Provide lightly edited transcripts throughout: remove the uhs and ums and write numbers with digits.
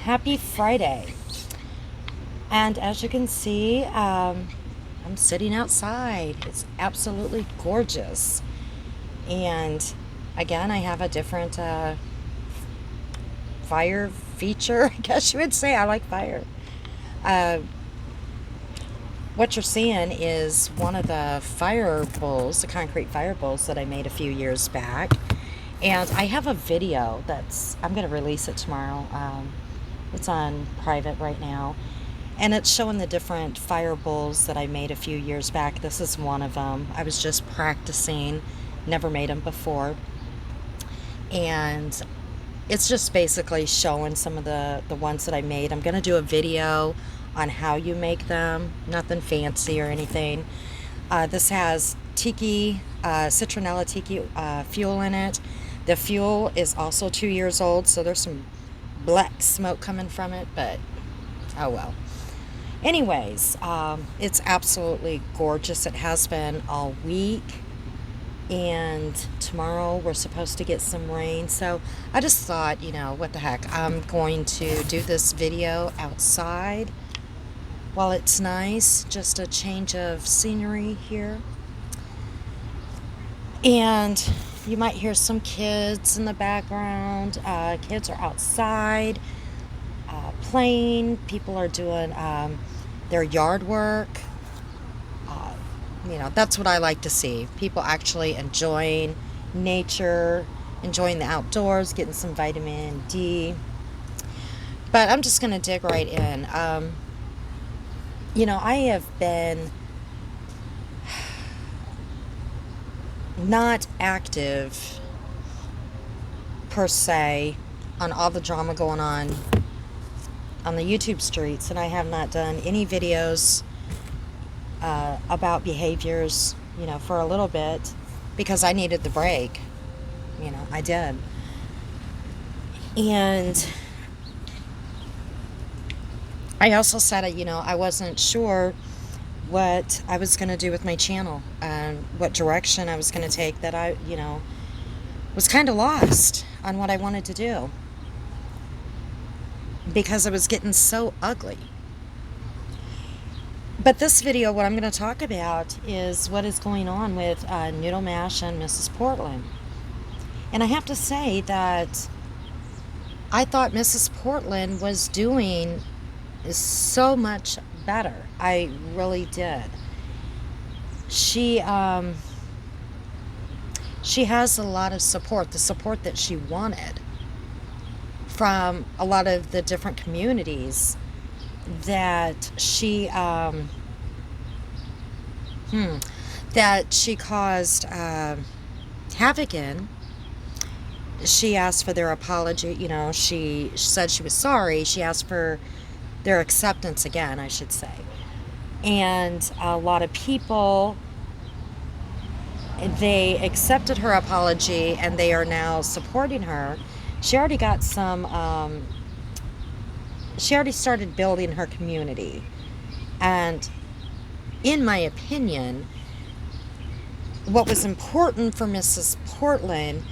Happy Friday. And as you can see, I'm sitting outside. It's absolutely gorgeous. And again, I have a different fire feature, I guess you would say. I like fire. Uh, what you're seeing is one of the fire bowls, the concrete fire bowls that I made a few years back. And I have a video I'm going to release it tomorrow. It's on private right now. And it's showing the different fire bowls that I made a few years back. This is one of them. I was just practicing, never made them before. And it's just basically showing some of the ones that I made. I'm going to do a video on how you make them. Nothing fancy or anything. This has tiki, citronella tiki fuel in it. The fuel is also 2 years old, so there's some black smoke coming from it, but oh well. Anyways, it's absolutely gorgeous. It has been all week, and tomorrow we're supposed to get some rain, so I just thought, what the heck, I'm going to do this video outside while it's nice, just a change of scenery here. And you might hear some kids in the background. Kids are outside playing. People are doing their yard work. That's what I like to see. People actually enjoying nature, enjoying the outdoors, getting some vitamin D. But I'm just going to dig right in. I have been not active per se on all the drama going on the YouTube streets, and I have not done any videos about behaviors, for a little bit, because I needed the break. I did. And I also said, I wasn't sure what I was going to do with my channel and what direction I was going to take, that I, was kind of lost on what I wanted to do, because it was getting so ugly. But this video, what I'm going to talk about is what is going on with Noodle Mash and Mrs. Portland. And I have to say that I thought Mrs. Portland was doing so much better. I really did. She has a lot of support, the support that she wanted from a lot of the different communities that she caused havoc in. She asked for their apology. She said she was sorry. She asked for their acceptance again, I should say. And a lot of people, they accepted her apology, and they are now supporting her. She already got she already started building her community. And in my opinion, what was important for Mrs. Portland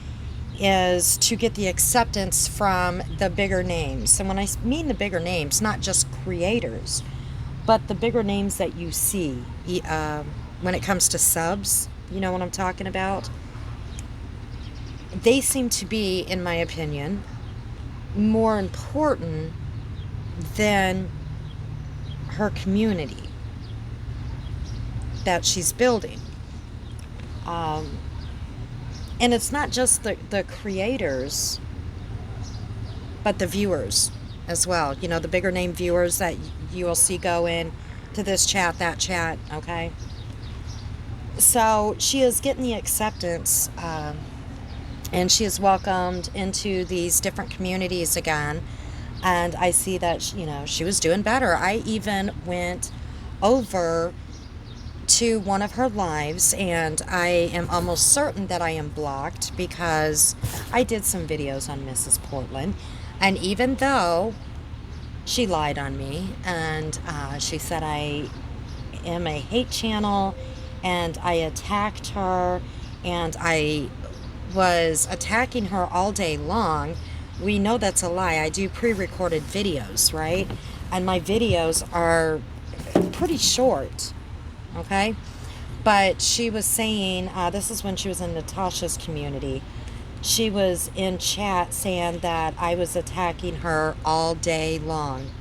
is to get the acceptance from the bigger names. And when I mean the bigger names, not just creators, but the bigger names that you see when it comes to subs, you know what I'm talking about? They seem to be, in my opinion, more important than her community that she's building. And it's not just the creators, but the viewers as well. The bigger name viewers that you will see go in to this chat, that chat, okay? So she is getting the acceptance, and she is welcomed into these different communities again. And I see that, she was doing better. I even went over to one of her lives, and I am almost certain that I am blocked, because I did some videos on Mrs. Portland, and even though she lied on me, and she said I am a hate channel, and I attacked her, and I was attacking her all day long we know that's a lie. I do pre-recorded videos, right? And my videos are pretty short, okay? But she was saying, this is when she was in Natasha's community. She was in chat saying that I was attacking her all day long.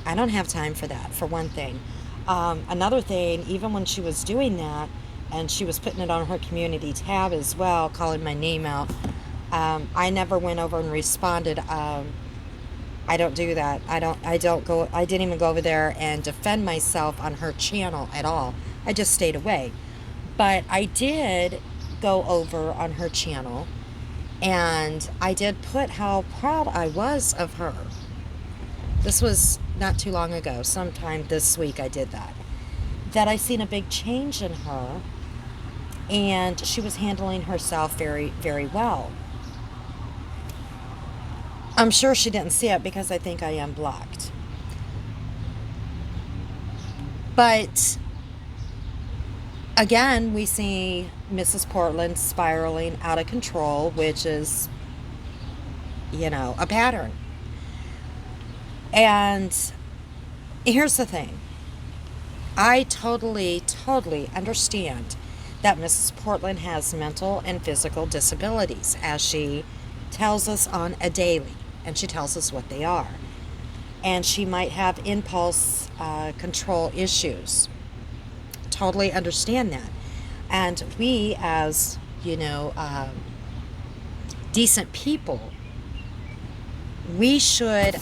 I don't have time for that, for one thing. Another thing, even when she was doing that, and she was putting it on her community tab as well, calling my name out, I never went over and responded. I don't do that. I didn't even go over there and defend myself on her channel at all. I just stayed away. But I did go over on her channel, and I did put how proud I was of her. This was not too long ago, sometime this week I did that. That I seen a big change in her, and she was handling herself very, very well. I'm sure she didn't see it because I think I am blocked. But again, we see Mrs. Portland spiraling out of control, which is, a pattern. And here's the thing. I totally understand that Mrs. Portland has mental and physical disabilities, as she tells us on a daily, and she tells us what they are. And she might have impulse control issues. Totally understand that. And we, as, decent people, we should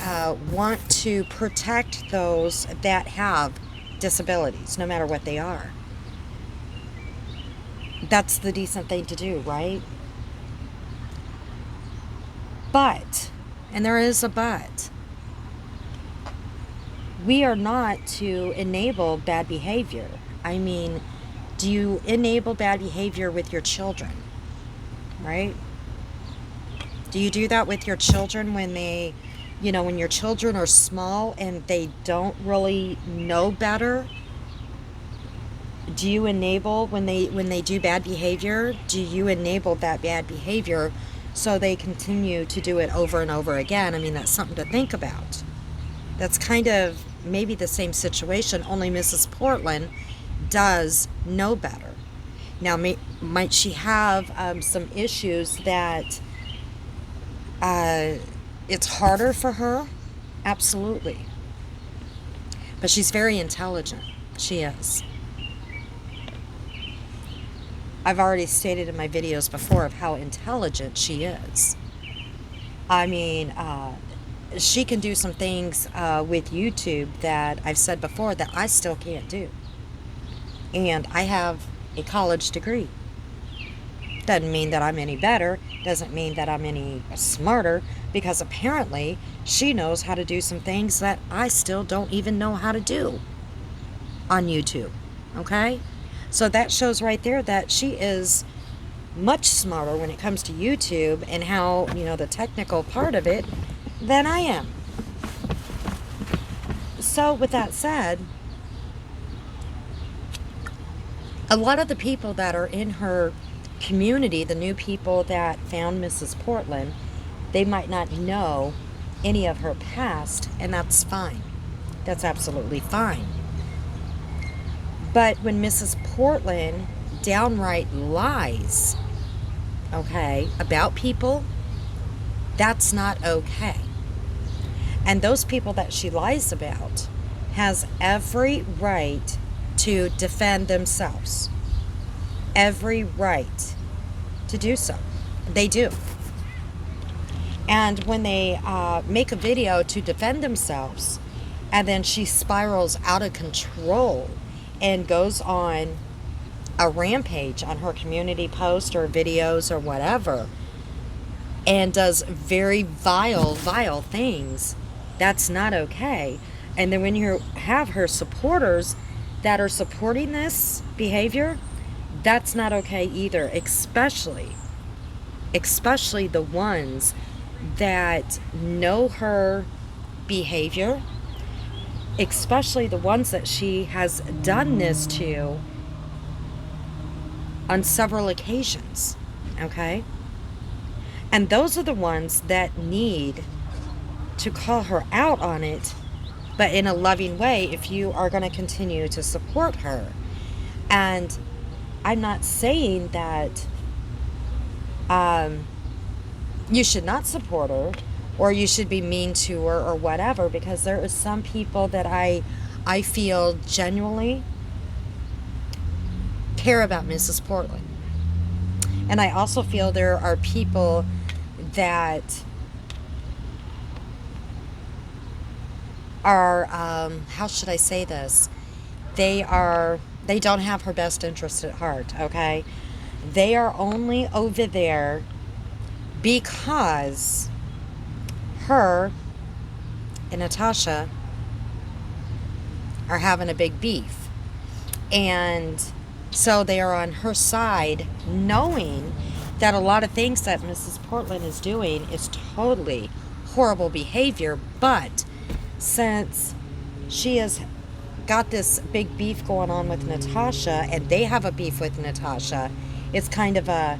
want to protect those that have disabilities, no matter what they are. That's the decent thing to do, right? But, and there is a but, we are not to enable bad behavior. I mean, do you enable bad behavior with your children, right? Do you do that with your children when they, when your children are small and they don't really know better? Do you enable, when they do bad behavior, do you enable that bad behavior so they continue to do it over and over again? I mean, that's something to think about. That's kind of maybe the same situation, only Mrs. Portland does know better. Now, might she have some issues that it's harder for her? Absolutely. But she's very intelligent. She is. I've already stated in my videos before of how intelligent she is. I mean, she can do some things with YouTube that I've said before that I still can't do. And I have a college degree. Doesn't mean that I'm any better. Doesn't mean that I'm any smarter, because apparently she knows how to do some things that I still don't even know how to do on YouTube. Okay? So that shows right there that she is much smarter when it comes to YouTube and how, the technical part of it than I am. So with that said, a lot of the people that are in her community, the new people that found Mrs. Portland, they might not know any of her past, and that's fine. That's absolutely fine. But when Mrs. Portland downright lies, okay, about people, that's not okay. And those people that she lies about has every right to defend themselves. Every right to do so. They do. And when they make a video to defend themselves, and then she spirals out of control and goes on a rampage on her community post or videos or whatever, and does very vile things, that's not okay. And then when you have her supporters that are supporting this behavior, that's not okay either, especially the ones that know her behavior, especially the ones that she has done this to on several occasions, okay? And those are the ones that need to call her out on it, but in a loving way, if you are going to continue to support her. And I'm not saying that you should not support her or you should be mean to her or whatever, because there is some people that I feel genuinely care about Mrs. Portland. And I also feel there are people that are, how should I say this? They don't have her best interest at heart, okay? They are only over there because her and Natasha are having a big beef. And so they are on her side, knowing that a lot of things that Mrs. Portland is doing is totally horrible behavior. But since she has got this big beef going on with Natasha, and they have a beef with Natasha, it's kind of a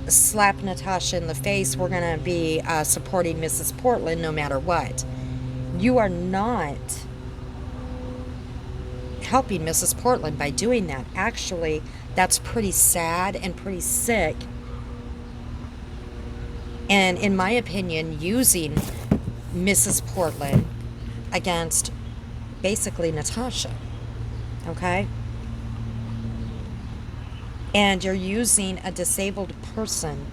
slap Natasha in the face. We're going to be supporting Mrs. Portland no matter what. You are not helping Mrs. Portland by doing that. Actually, that's pretty sad and pretty sick. And in my opinion, using Mrs. Portland against basically Natasha. Okay? And you're using a disabled person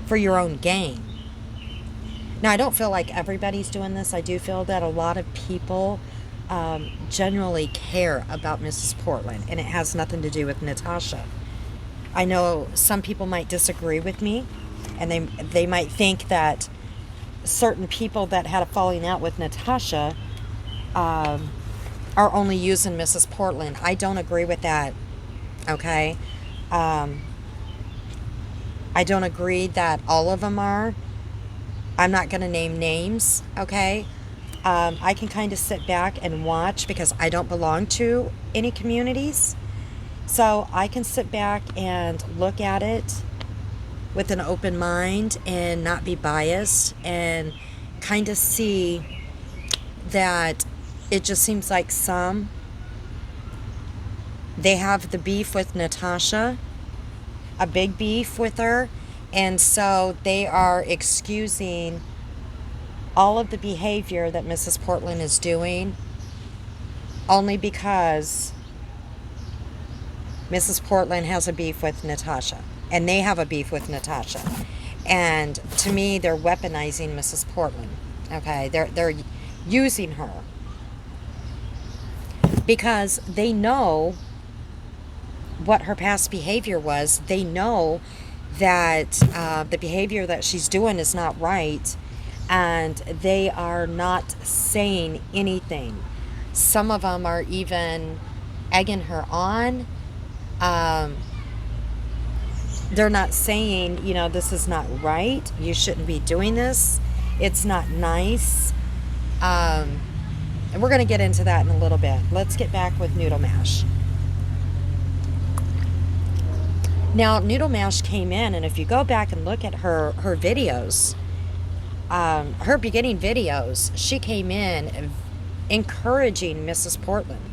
for your own gain. Now, I don't feel like everybody's doing this. I do feel that a lot of people generally care about Mrs. Portland, and it has nothing to do with Natasha. I know some people might disagree with me, and they might think that certain people that had a falling out with Natasha are only using Mrs. Portland. I don't agree with that. Okay? I don't agree that all of them are. I'm not going to name names. Okay? I can kind of sit back and watch because I don't belong to any communities. So I can sit back and look at it with an open mind and not be biased, and kind of see that it just seems like they have the beef with Natasha, a big beef with her, and so they are excusing all of the behavior that Mrs. Portland is doing only because Mrs. Portland has a beef with Natasha, and they have a beef with Natasha. And to me, they're weaponizing Mrs. Portland. Okay, they're using her because they know what her past behavior was. They know that the behavior that she's doing is not right, and they are not saying anything. Some of them are even egging her on. They're not saying, this is not right. You shouldn't be doing this. It's not nice. And we're going to get into that in a little bit. Let's get back with Noodle Mash. Now, Noodle Mash came in, and if you go back and look at her videos, her beginning videos, she came in encouraging Mrs. Portland,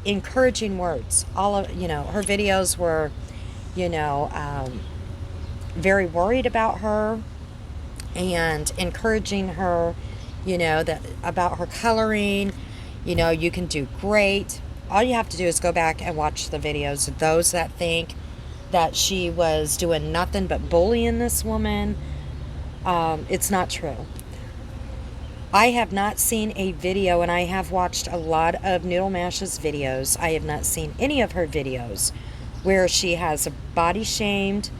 encouraging words. All of, her videos were, very worried about her and encouraging her, that about her coloring. You can do great. All you have to do is go back and watch the videos of those that think that she was doing nothing but bullying this woman. It's not true. I have not seen a video, and I have watched a lot of Noodle Mash's videos. I have not seen any of her videos where she has body shamed,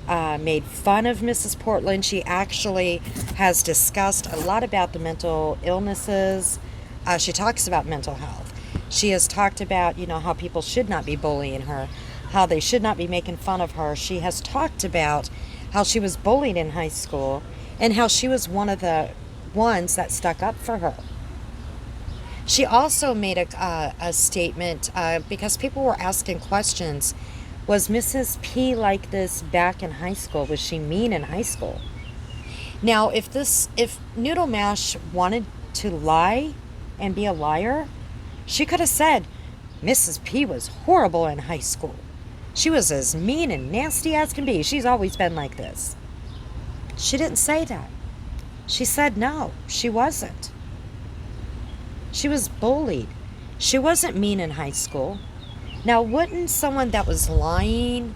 made fun of Mrs. Portland. She actually has discussed a lot about the mental illnesses. She talks about mental health. She has talked about, how people should not be bullying her, how they should not be making fun of her. She has talked about how she was bullied in high school and how she was one of the ones that stuck up for her. She also made a statement because people were asking questions. Was Mrs. P like this back in high school? Was she mean in high school? Now, if Noodle Mash wanted to lie and be a liar, she could have said, Mrs. P was horrible in high school. She was as mean and nasty as can be. She's always been like this. She didn't say that. She said no, she wasn't. She was bullied. She wasn't mean in high school. Now, wouldn't someone that was lying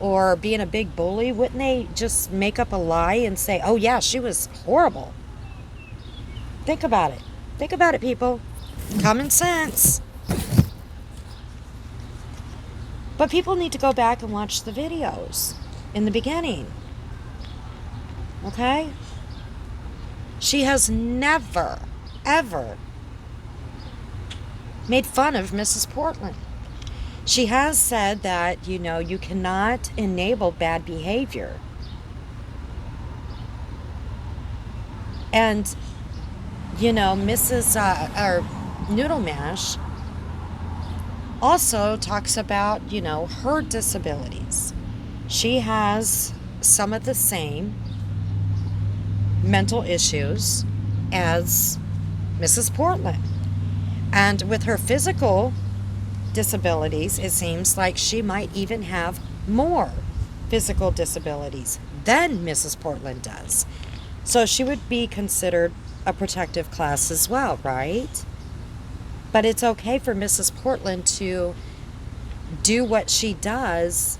or being a big bully, wouldn't they just make up a lie and say, oh yeah, she was horrible? Think about it. Think about it, people. Common sense. But people need to go back and watch the videos in the beginning. Okay? She has never, ever made fun of Mrs. Portland. She has said that, you cannot enable bad behavior. And, Mrs. Noodle Mash also talks about, her disabilities. She has some of the same mental issues as Mrs. Portland. And with her physical disabilities, it seems like she might even have more physical disabilities than Mrs. Portland does. So she would be considered a protective class as well, right? But it's okay for Mrs. Portland to do what she does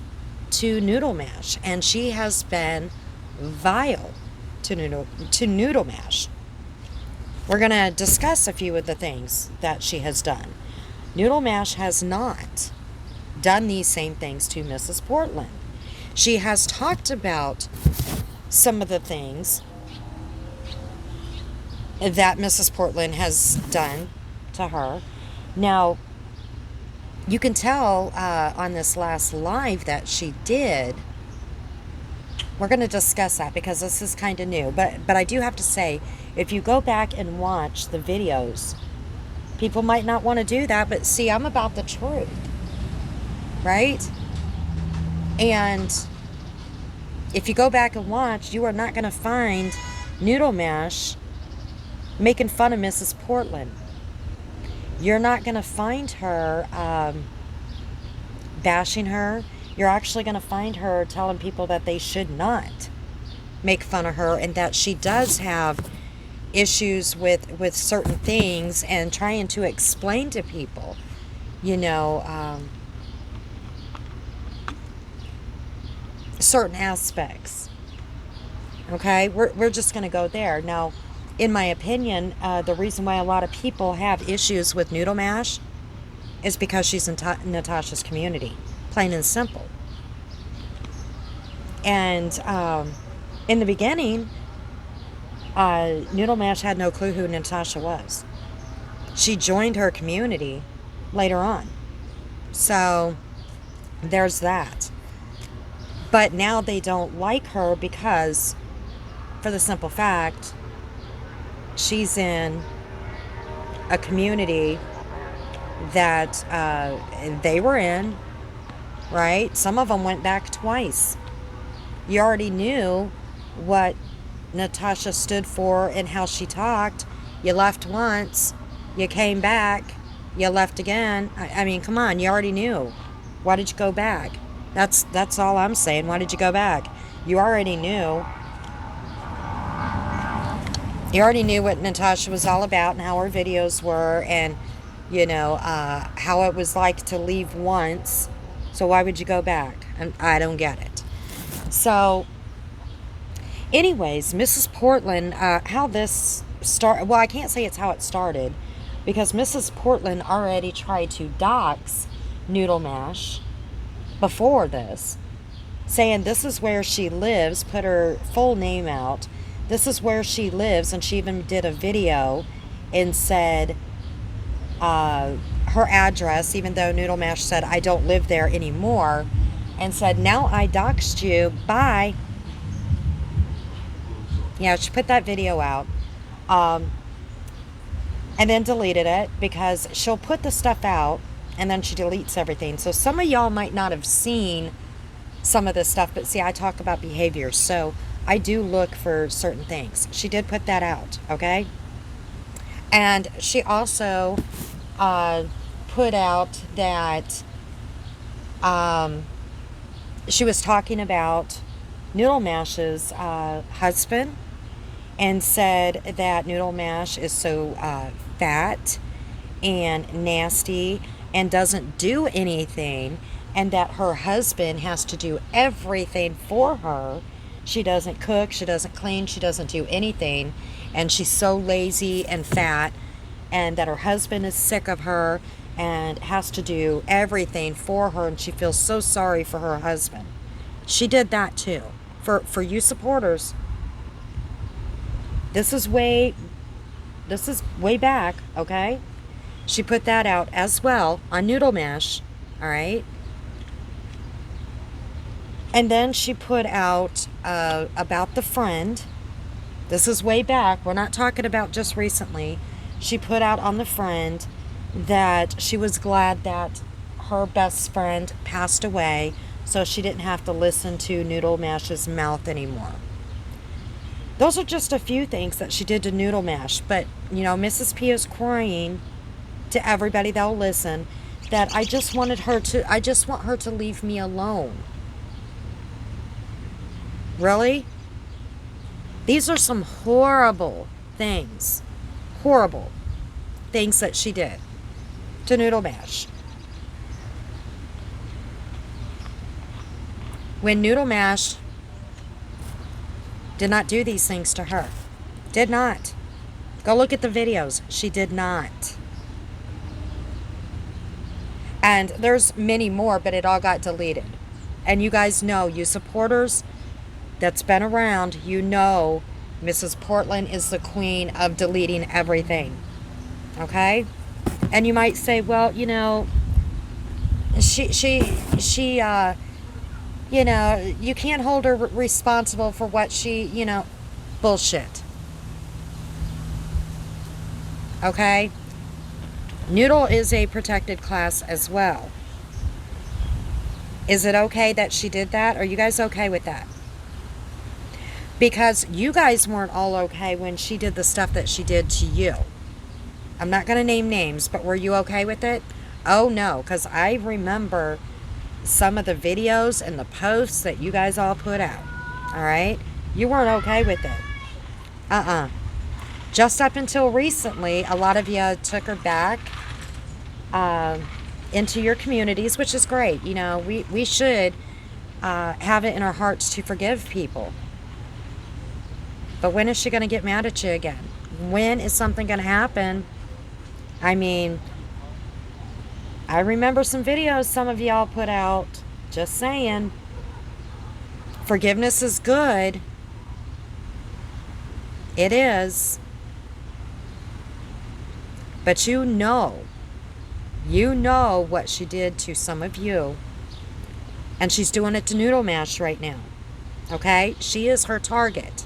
to Noodle Mash, and she has been vile to Noodle Mash. We're going to discuss a few of the things that she has done. Noodle Mash has not done these same things to Mrs. Portland. She has talked about some of the things that Mrs. Portland has done to her. Now, you can tell on this last live that she did. We're going to discuss that because this is kind of new. But I do have to say, if you go back and watch the videos, people might not want to do that, but see, I'm about the truth, right? And if you go back and watch, you are not going to find Noodle Mash making fun of Mrs. Portland. You're not going to find her bashing her. You're actually going to find her telling people that they should not make fun of her and that she does have issues with certain things, and trying to explain to people, certain aspects. Okay, we're just going to go there. Now, in my opinion, the reason why a lot of people have issues with Noodle Mash is because she's in Natasha's community, plain and simple. And in the beginning, Noodle Mash had no clue who Natasha was. She joined her community later on. So there's that. But now they don't like her because, for the simple fact, she's in a community that they were in, right? Some of them went back twice. You already knew what Natasha stood for and how she talked. You left once, you came back, you left again. I mean, come on, you already knew. Why did you go back? That's all I'm saying. Why did you go back? You already knew. You already knew what Natasha was all about and how her videos were, and how it was like to leave once. So why would you go back? I don't get it. So anyways, Mrs. Portland, how this started, well, I can't say it's how it started, because Mrs. Portland already tried to dox Noodle Mash before this, saying this is where she lives, put her full name out, this is where she lives, and she even did a video and said her address, even though Noodle Mash said, I don't live there anymore, and said, now I doxed you, bye. Yeah, she put that video out, and then deleted it, because she'll put the stuff out and then she deletes everything. So some of y'all might not have seen some of this stuff, but see, I talk about behaviors, so I do look for certain things. She did put that out, okay? And she also put out that she was talking about Noodle Mash's husband, and said that Noodle Mash is so fat and nasty and doesn't do anything, and that her husband has to do everything for her. She doesn't cook, she doesn't clean, she doesn't do anything, and she's so lazy and fat, and that her husband is sick of her and has to do everything for her, and she feels so sorry for her husband. She did that too. For you supporters, this is way back, okay? She put that out as well on Noodle Mash, all right? And then she put out about the friend. This is way back. We're not talking about just recently. She put out on the friend that she was glad that her best friend passed away, so she didn't have to listen to Noodle Mash's mouth anymore. Those are just a few things that she did to Noodle Mash. But, you know, Mrs. P is crying to everybody that'll listen that I just want her to leave me alone. Really? These are some horrible things. Horrible things that she did to Noodle Mash. When Noodle Mash did not do these things to her. Did not. Go look at the videos. She did not. And there's many more, but it all got deleted. And you guys know, you supporters that's been around, you know Mrs. Portland is the queen of deleting everything. Okay? And you might say, well, you know, you know, you can't hold her responsible for what she, you know, bullshit. Okay? Noodle is a protected class as well. Is it okay that she did that? Are you guys okay with that? Because you guys weren't all okay when she did the stuff that she did to you. I'm not going to name names, but were you okay with it? Oh, no, because I remember some of the videos and the posts that you guys all put out. All right? You weren't okay with it. Just up until recently, a lot of you took her back into your communities, which is great. You know, we should have it in our hearts to forgive people. But when is she going to get mad at you again? When is something going to happen? I mean, I remember some videos some of y'all put out. Just saying. Forgiveness is good. It is. But you know what she did to some of you. And she's doing it to Noodle Mash right now. Okay? She is her target.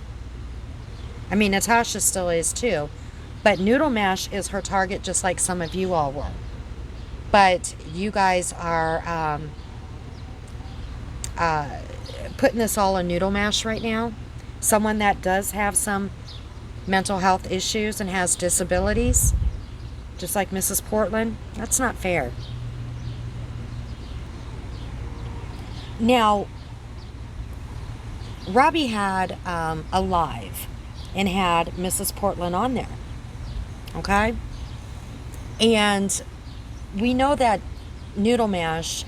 I mean, Natasha still is too. But Noodle Mash is her target, just like some of you all were. But you guys are putting this all on Noodle Mash right now. Someone that does have some mental health issues and has disabilities, just like Mrs. Portland. That's not fair. Now, Robbie had a live and had Mrs. Portland on there. Okay? And we know that Noodle Mash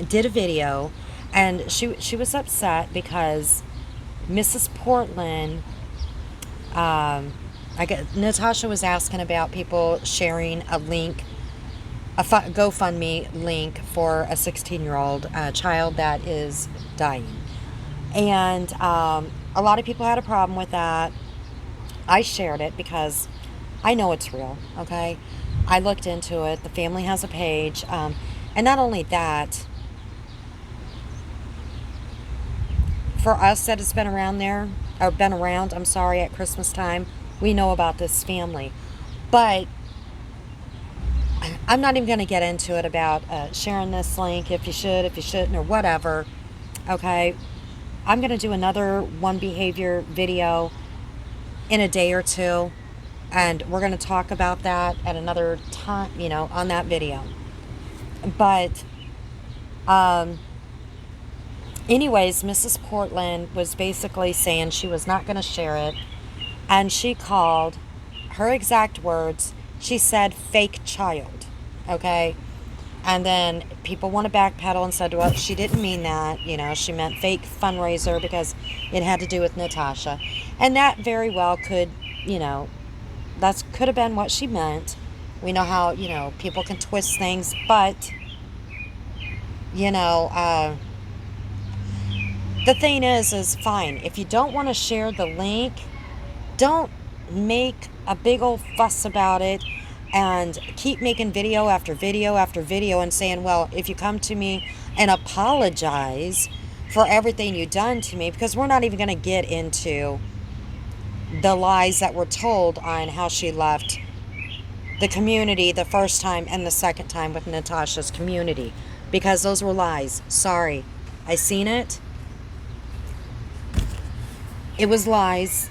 did a video, and she was upset because Mrs. Portland, Natasha was asking about people sharing a link, a GoFundMe link for a 16-year-old child that is dying. And a lot of people had a problem with that. I shared it because I know it's real, okay? I looked into it. The family has a page. And not only that, for us that has been around there, or been around, at Christmas time, we know about this family. But I'm not even going to get into it about sharing this link, if you should, if you shouldn't, or whatever. Okay. I'm going to do another one behavior video in a day or two. And we're going to talk about that at another time, on that video. But, anyways, Mrs. Portland was basically saying she was not going to share it. And she called, her exact words, she said, fake child. Okay? And then people want to backpedal and said, well, she didn't mean that. She meant fake fundraiser because it had to do with Natasha. And that very well could, that could have been what she meant. We know how, people can twist things. But, the thing is fine. If you don't want to share the link, don't make a big old fuss about it and keep making video after video after video and saying, well, if you come to me and apologize for everything you've done to me, because we're not even going to get into the lies that were told on how she left the community the first time and the second time with Natasha's community, because those were lies. Sorry. I seen it. It was lies.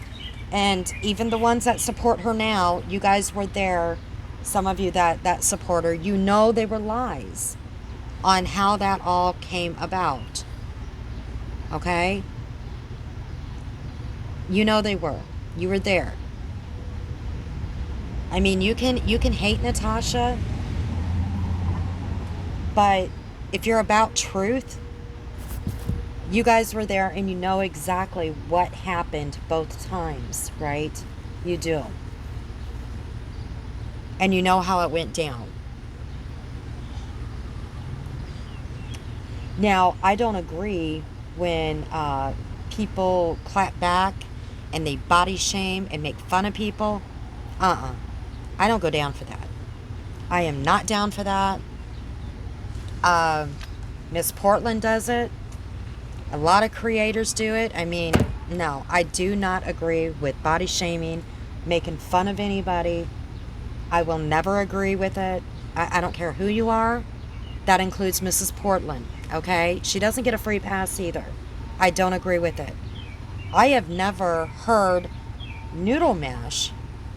And even the ones that support her now, you guys were there. Some of you that support her, they were lies on how that all came about. Okay? They were. You were there. I mean, you can hate Natasha, but if you're about truth, you guys were there and you know exactly what happened both times, right? You do. And you know how it went down. Now, I don't agree when people clap back and they body shame and make fun of people. I don't go down for that. I am not down for that. Miss Portland does it. A lot of creators do it. I mean, no, I do not agree with body shaming, making fun of anybody. I will never agree with it. I don't care who you are. That includes Mrs. Portland, okay? She doesn't get a free pass either. I don't agree with it. I have never heard Noodle Mash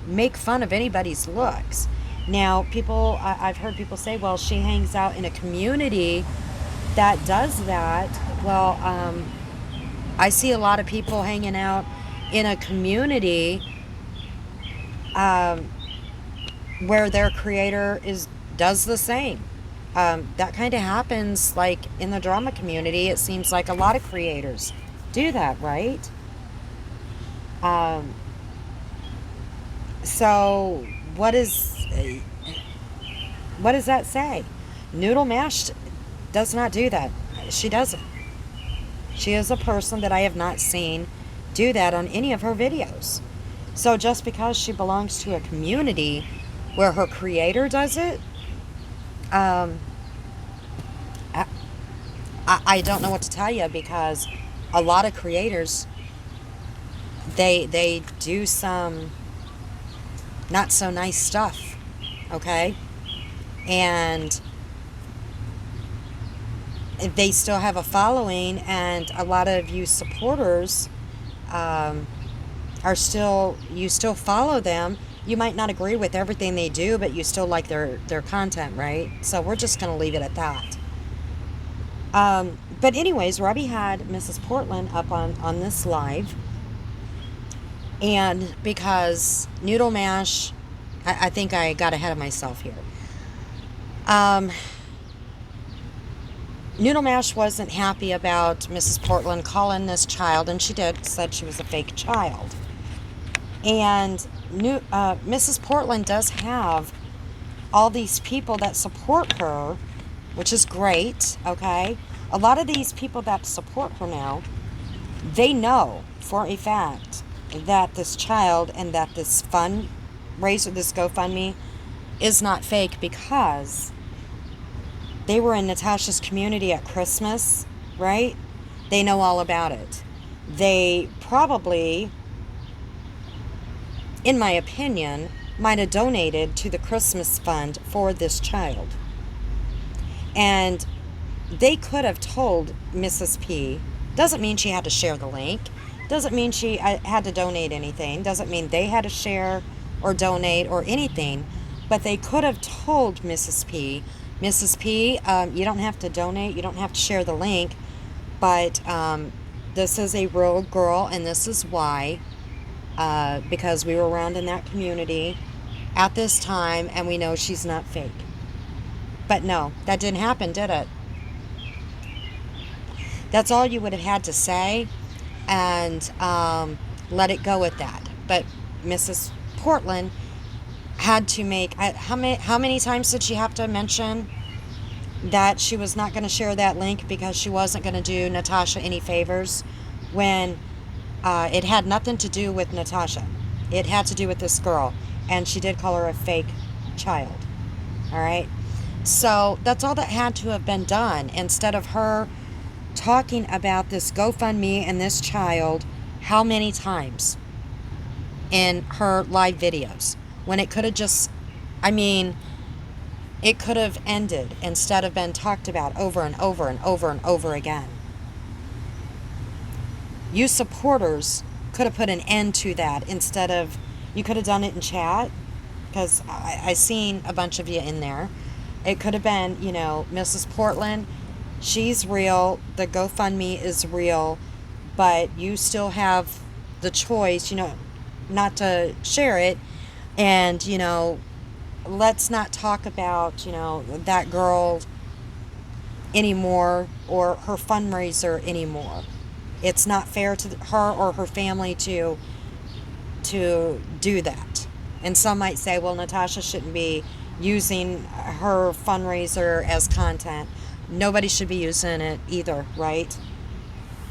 make fun of anybody's looks. Now, I've heard people say, well, she hangs out in a community that does that. Well, I see a lot of people hanging out in a community where their creator does the same. That kind of happens like in the drama community. It seems like a lot of creators do that, right? So what does that say? Noodle Mash does not do that. She doesn't. She is a person that I have not seen do that on any of her videos. So just because she belongs to a community where her creator does it, I don't know what to tell you, because a lot of creators, they do some not so nice stuff, okay? And they still have a following, and a lot of you supporters you still follow them. You might not agree with everything they do, but you still like their content, right? So we're just going to leave it at that. But anyways, Robbie had Mrs. Portland up on this live, and because Noodle Mash, I think I got ahead of myself here. Noodle Mash wasn't happy about Mrs. Portland calling this child, and she said she was a fake child. And Mrs. Portland does have all these people that support her, which is great, okay? A lot of these people that support her now, they know for a fact that this child and that this fundraiser, this Gofundme, is not fake, because they were in Natasha's community at Christmas, right? They know all about it. They probably, in my opinion, might have donated to the Christmas fund for this child. And they could have told Mrs. P. Doesn't mean she had to share the link. Doesn't mean she had to donate anything. Doesn't mean they had to share or donate or anything. But they could have told Mrs. P. Mrs. P, you don't have to donate. You don't have to share the link. But this is a real girl, and this is why. Because we were around in that community at this time, and we know she's not fake. But no, that didn't happen, did it? That's all you would have had to say, and let it go at that. But Mrs. Portland had to make, how many times did she have to mention that she was not going to share that link because she wasn't going to do Natasha any favors, when it had nothing to do with Natasha. It had to do with this girl, and she did call her a fake child. All right? So that's all that had to have been done, instead of her talking about this GoFundMe and this child how many times in her live videos, when it could have just, it could have ended instead of been talked about over and over and over and over again. You supporters could have put an end to that, instead of, you could have done it in chat, because I seen a bunch of you in there. It could have been, Mrs. Portland, she's real, the GoFundMe is real, but you still have the choice, not to share it. And, let's not talk about, that girl anymore, or her fundraiser anymore. It's not fair to her or her family to do that. And some might say, well, Natasha shouldn't be using her fundraiser as content. Nobody should be using it either, right?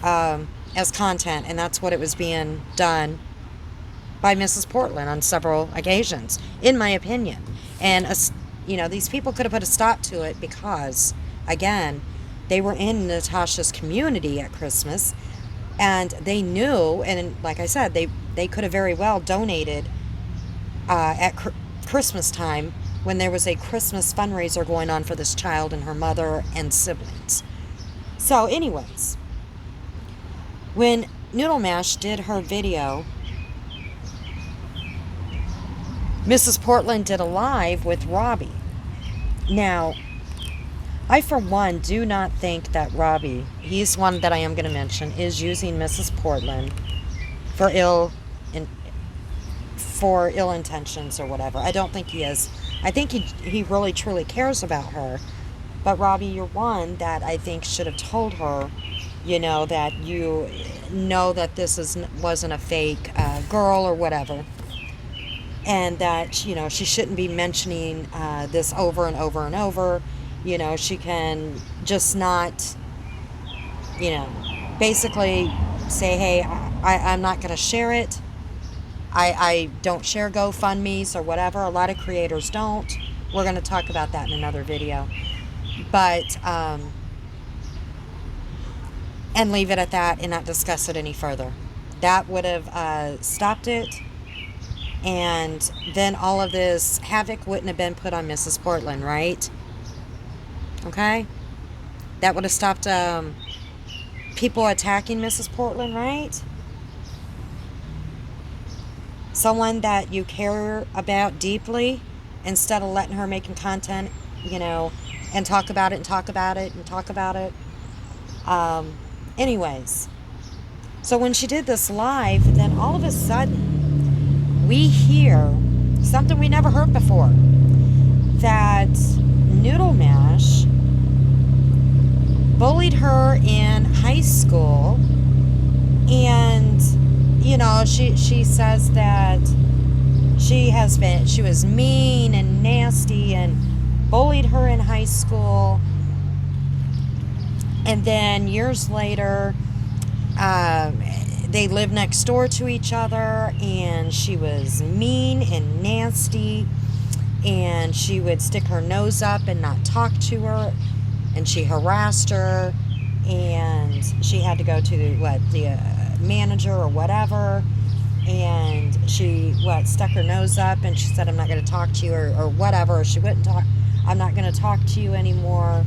As content. And that's what it was being done by Mrs. Portland on several occasions, in my opinion. And, these people could have put a stop to it because, again, they were in Natasha's community at Christmas, and they knew, and like I said, they could have very well donated at Christmas time, when there was a Christmas fundraiser going on for this child and her mother and siblings. So anyways, when Noodle Mash did her video, Mrs. Portland did a live with Robbie. Now, I for one do not think that Robbie, he's one that I am going to mention, is using Mrs. Portland for ill intentions or whatever. I don't think he is. I think he really truly cares about her. But Robbie, you're one that I think should have told her, that you know that this wasn't a fake girl or whatever. And that, she shouldn't be mentioning this over and over and over. She can just not, basically say, hey, I'm not going to share it. I don't share GoFundMes or whatever. A lot of creators don't. We're going to talk about that in another video. But, and leave it at that and not discuss it any further. That would have stopped it. And then all of this havoc wouldn't have been put on Mrs. Portland, right? Okay? That would have stopped people attacking Mrs. Portland, right? Someone that you care about deeply, instead of letting her making content, and talk about it and talk about it and talk about it. Anyways, so when she did this live, then all of a sudden, we hear something we never heard before, that Noodle Mash bullied her in high school, and she says that she was mean and nasty and bullied her in high school, and then years later they lived next door to each other, and she was mean and nasty, and she would stick her nose up and not talk to her, and she harassed her, and she had to go to the manager or whatever, and she stuck her nose up and she said, I'm not going to talk to you, or whatever, or she wouldn't talk, I'm not going to talk to you anymore.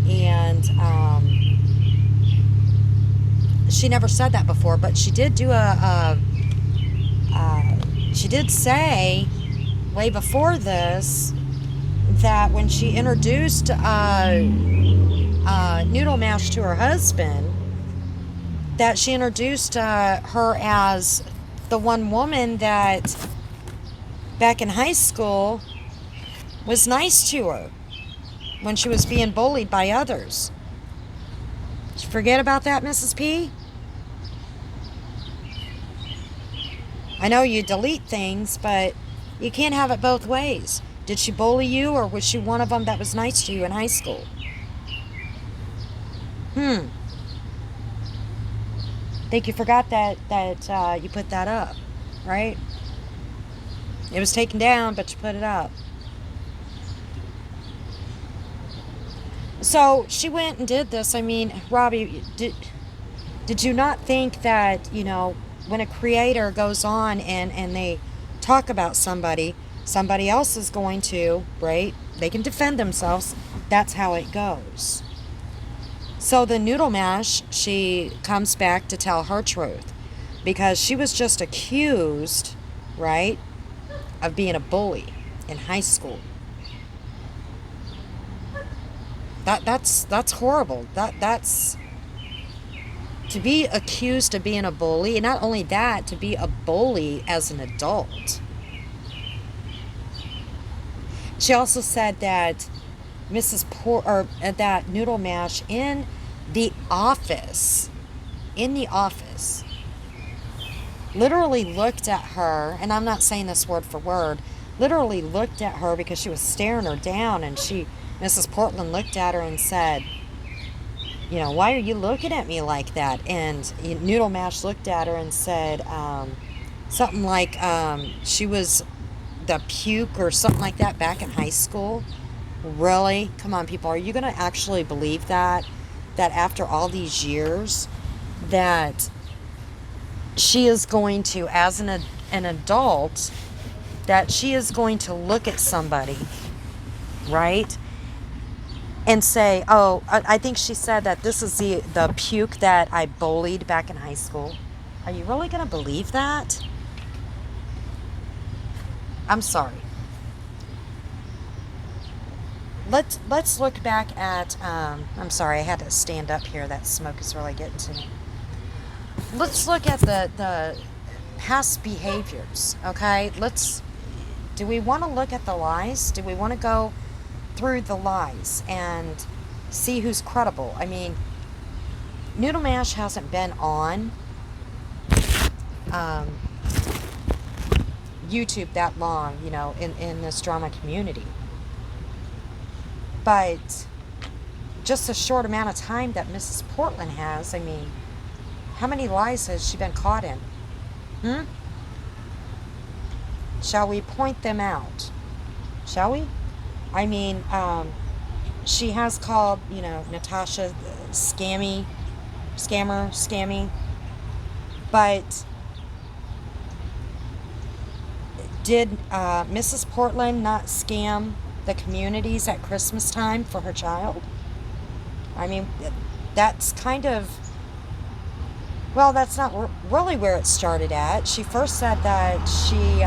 And she never said that before, but she did do she did say way before this that when she introduced Noodle Mash to her husband, that she introduced her as the one woman that back in high school was nice to her when she was being bullied by others. Did you forget about that, Mrs. P? I know you delete things, but you can't have it both ways. Did she bully you, or was she one of them that was nice to you in high school? Think you forgot that you put that up, right? It was taken down, but you put it up. So she went and did this. I mean, Robbie, did you not think that, when a creator goes on and they talk about somebody else is going to, right? They can defend themselves. That's how it goes. So the Noodle Mash, she comes back to tell her truth, because she was just accused, right, of being a bully in high school. That's horrible. That's to be accused of being a bully, and not only that, to be a bully as an adult. She also said that that Noodle Mash in the office, literally looked at her, and I'm not saying this word for word, literally looked at her because she was staring her down, and Mrs. Portland looked at her and said, why are you looking at me like that? And Noodle Mash looked at her and said something like she was the puke or something like that back in high school. Really? Come on, people. Are you going to actually believe that after all these years, that she is going to, as an adult, that she is going to look at somebody, right, and say, oh, I think she said that this is the puke that I bullied back in high school. Are you really going to believe that? I'm sorry. Let's look back at, I'm sorry, I had to stand up here. That smoke is really getting to me. Let's look at the past behaviors, okay? Do we want to look at the lies? Do we want to go through the lies and see who's credible? I mean, Noodle Mash hasn't been on YouTube that long, in this drama community. But just a short amount of time that Mrs. Portland has, I mean, how many lies has she been caught in? Shall we point them out? Shall we? I mean, she has called, Natasha scammy, but did Mrs. Portland not scam the communities at Christmas time for her child? I mean, that's kind of, well, that's not really where it started at. She first said that she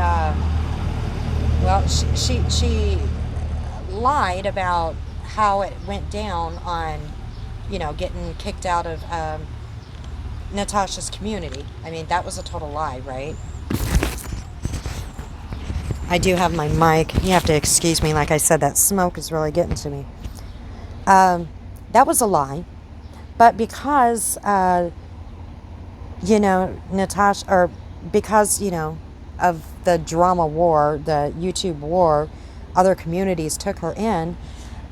lied about how it went down on, getting kicked out of Natasha's community. I mean, that was a total lie, right? I do have my mic. You have to excuse me. Like I said, that smoke is really getting to me. That was a lie. But because, Natasha, or because, of the drama war, the YouTube war, other communities took her in,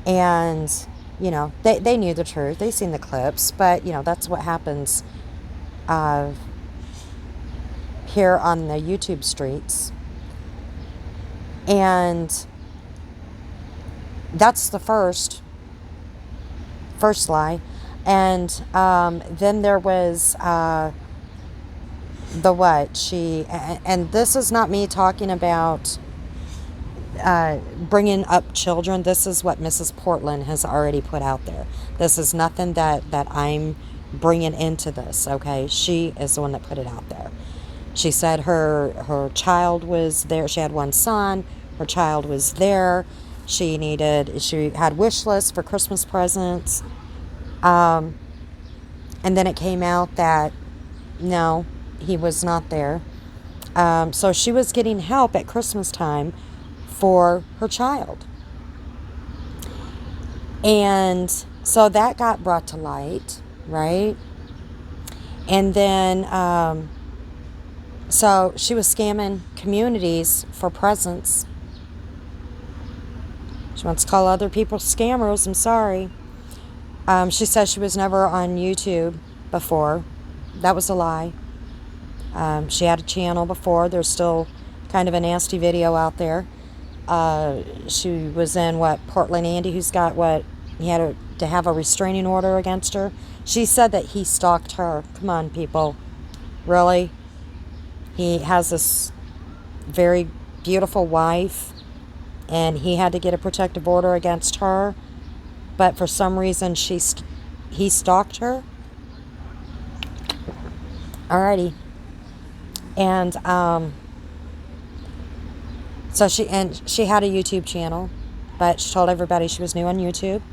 and, they knew the truth. They seen the clips, but, that's what happens here on the YouTube streets. And that's the first lie. And then there was the what? And this is not me talking about bringing up children. This is what Mrs. Portland has already put out there. This is nothing that I'm bringing into this, okay? She is the one that put it out there. She said her child was there. She had one son. Her child was there. She had wish lists for Christmas presents. And then it came out that, no, he was not there. So she was getting help at Christmas time for her child. And so that got brought to light, right? And then, so she was scamming communities for presents. She wants to call other people scammers. I'm sorry. She says she was never on YouTube before. That was a lie. She had a channel before. There's still kind of a nasty video out there. She was in Portland Andy, who's got he had to have a restraining order against her. She said that he stalked her. Come on, people. Really? He has this very beautiful wife, and he had to get a protective order against her. But for some reason, he stalked her. Alrighty. And so she had a YouTube channel, but she told everybody she was new on YouTube.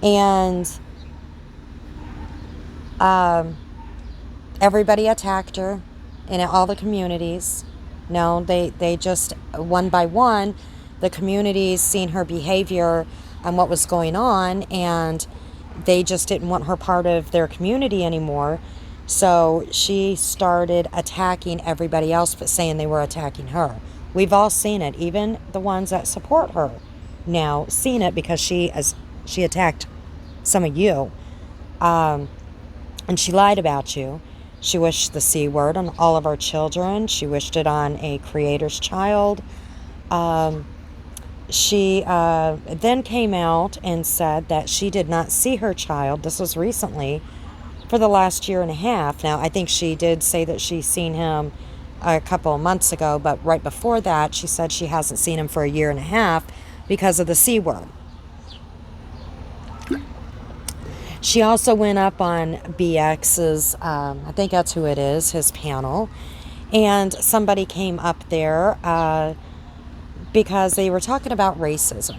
And everybody attacked her in all the communities. No, they just, one by one, the communities seen her behavior and what was going on, and they just didn't want her part of their community anymore. So she started attacking everybody else, but saying they were attacking her. We've all seen it, even the ones that support her now seen it, because she attacked some of you, and she lied about you. She wished the C word on all of our children. She wished it on a creator's child. She then came out and said that she did not see her child. This was recently, for the last year and a half. Now, I think she did say that she seen him a couple of months ago, but right before that, she said she hasn't seen him for a year and a half because of the C word. She also went up on BX's, I think that's who it is, his panel, and somebody came up there because they were talking about racism.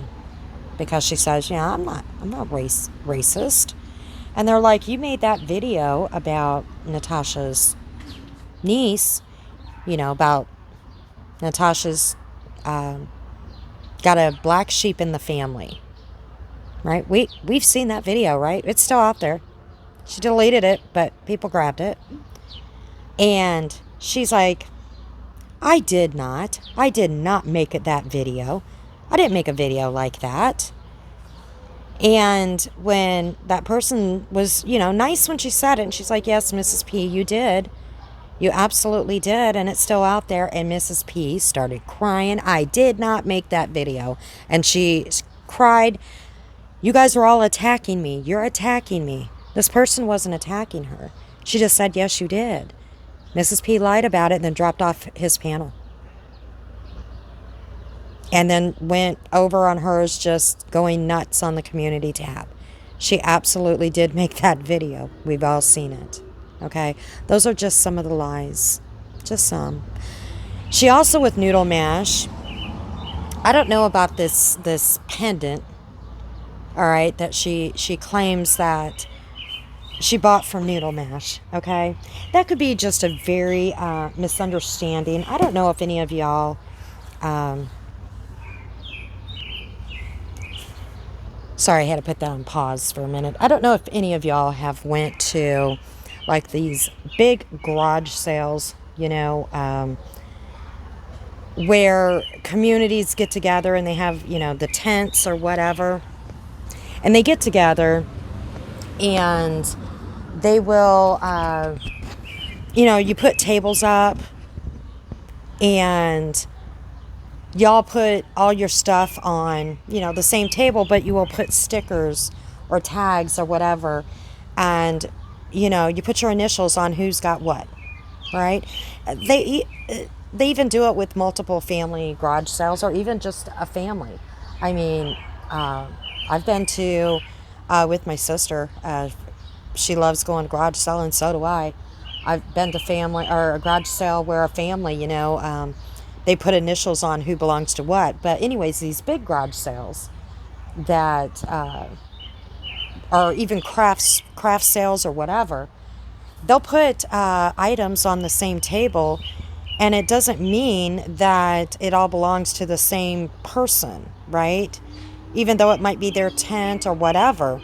Because she says, yeah, I'm not racist. And they're like, you made that video about Natasha's niece, about Natasha's got a black sheep in the family, right? We've seen that video, right? It's still out there. She deleted it, but people grabbed it. And she's like, I did not make that video. I didn't make a video like that. And when that person was, nice when she said it, and she's like, yes, Mrs. P, you did. You absolutely did, and it's still out there. And Mrs. P started crying. I did not make that video. And she cried, you guys are all attacking me. You're attacking me. This person wasn't attacking her. She just said, yes, you did. Mrs. P lied about it and then dropped off his panel. And then went over on hers, just going nuts on the community tab. She absolutely did make that video. We've all seen it. Okay? Those are just some of the lies. Just some. She also, with Noodle Mash, I don't know about this pendant, all right, that she claims that she bought from Noodle Mash, okay? That could be just a very misunderstanding. I don't know if any of y'all... Sorry, I had to put that on pause for a minute. I don't know if any of y'all have went to like these big garage sales, where communities get together and they have, the tents or whatever. And they get together and they will, you put tables up and y'all put all your stuff on, the same table, but you will put stickers or tags or whatever. And, you put your initials on who's got what. right? They they even do it with multiple family garage sales, or even just a family. I mean, I've been to with my sister. She loves going garage selling, so do I. I've been to family or a garage sale where a family, they put initials on who belongs to what. But anyways, these big garage sales that or even craft sales or whatever, they'll put items on the same table, and it doesn't mean that it all belongs to the same person, right? Even though it might be their tent or whatever,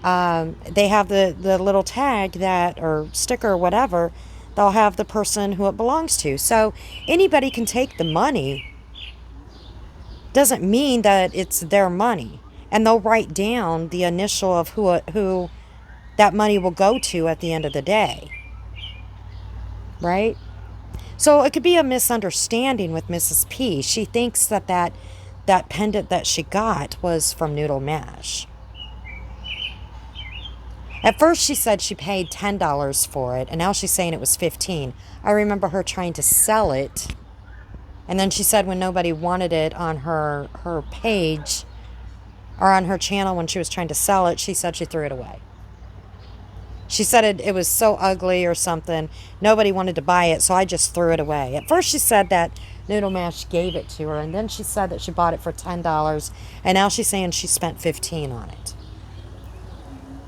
they have the little tag that, or sticker or whatever, they'll have the person who it belongs to. So anybody can take the money, doesn't mean that it's their money. And they'll write down the initial of who that money will go to at the end of the day, right? So it could be a misunderstanding with Mrs. P. She thinks that pendant that she got was from Noodle Mash. At first she said she paid $10 for it, and now she's saying it was $15. I remember her trying to sell it, and then she said when nobody wanted it on her page or on her channel when she was trying to sell it, she said she threw it away. She said it was so ugly or something. Nobody wanted to buy it, so I just threw it away. At first she said that Noodle Mash gave it to her, and then she said that she bought it for $10, and now she's saying she spent $15 on it.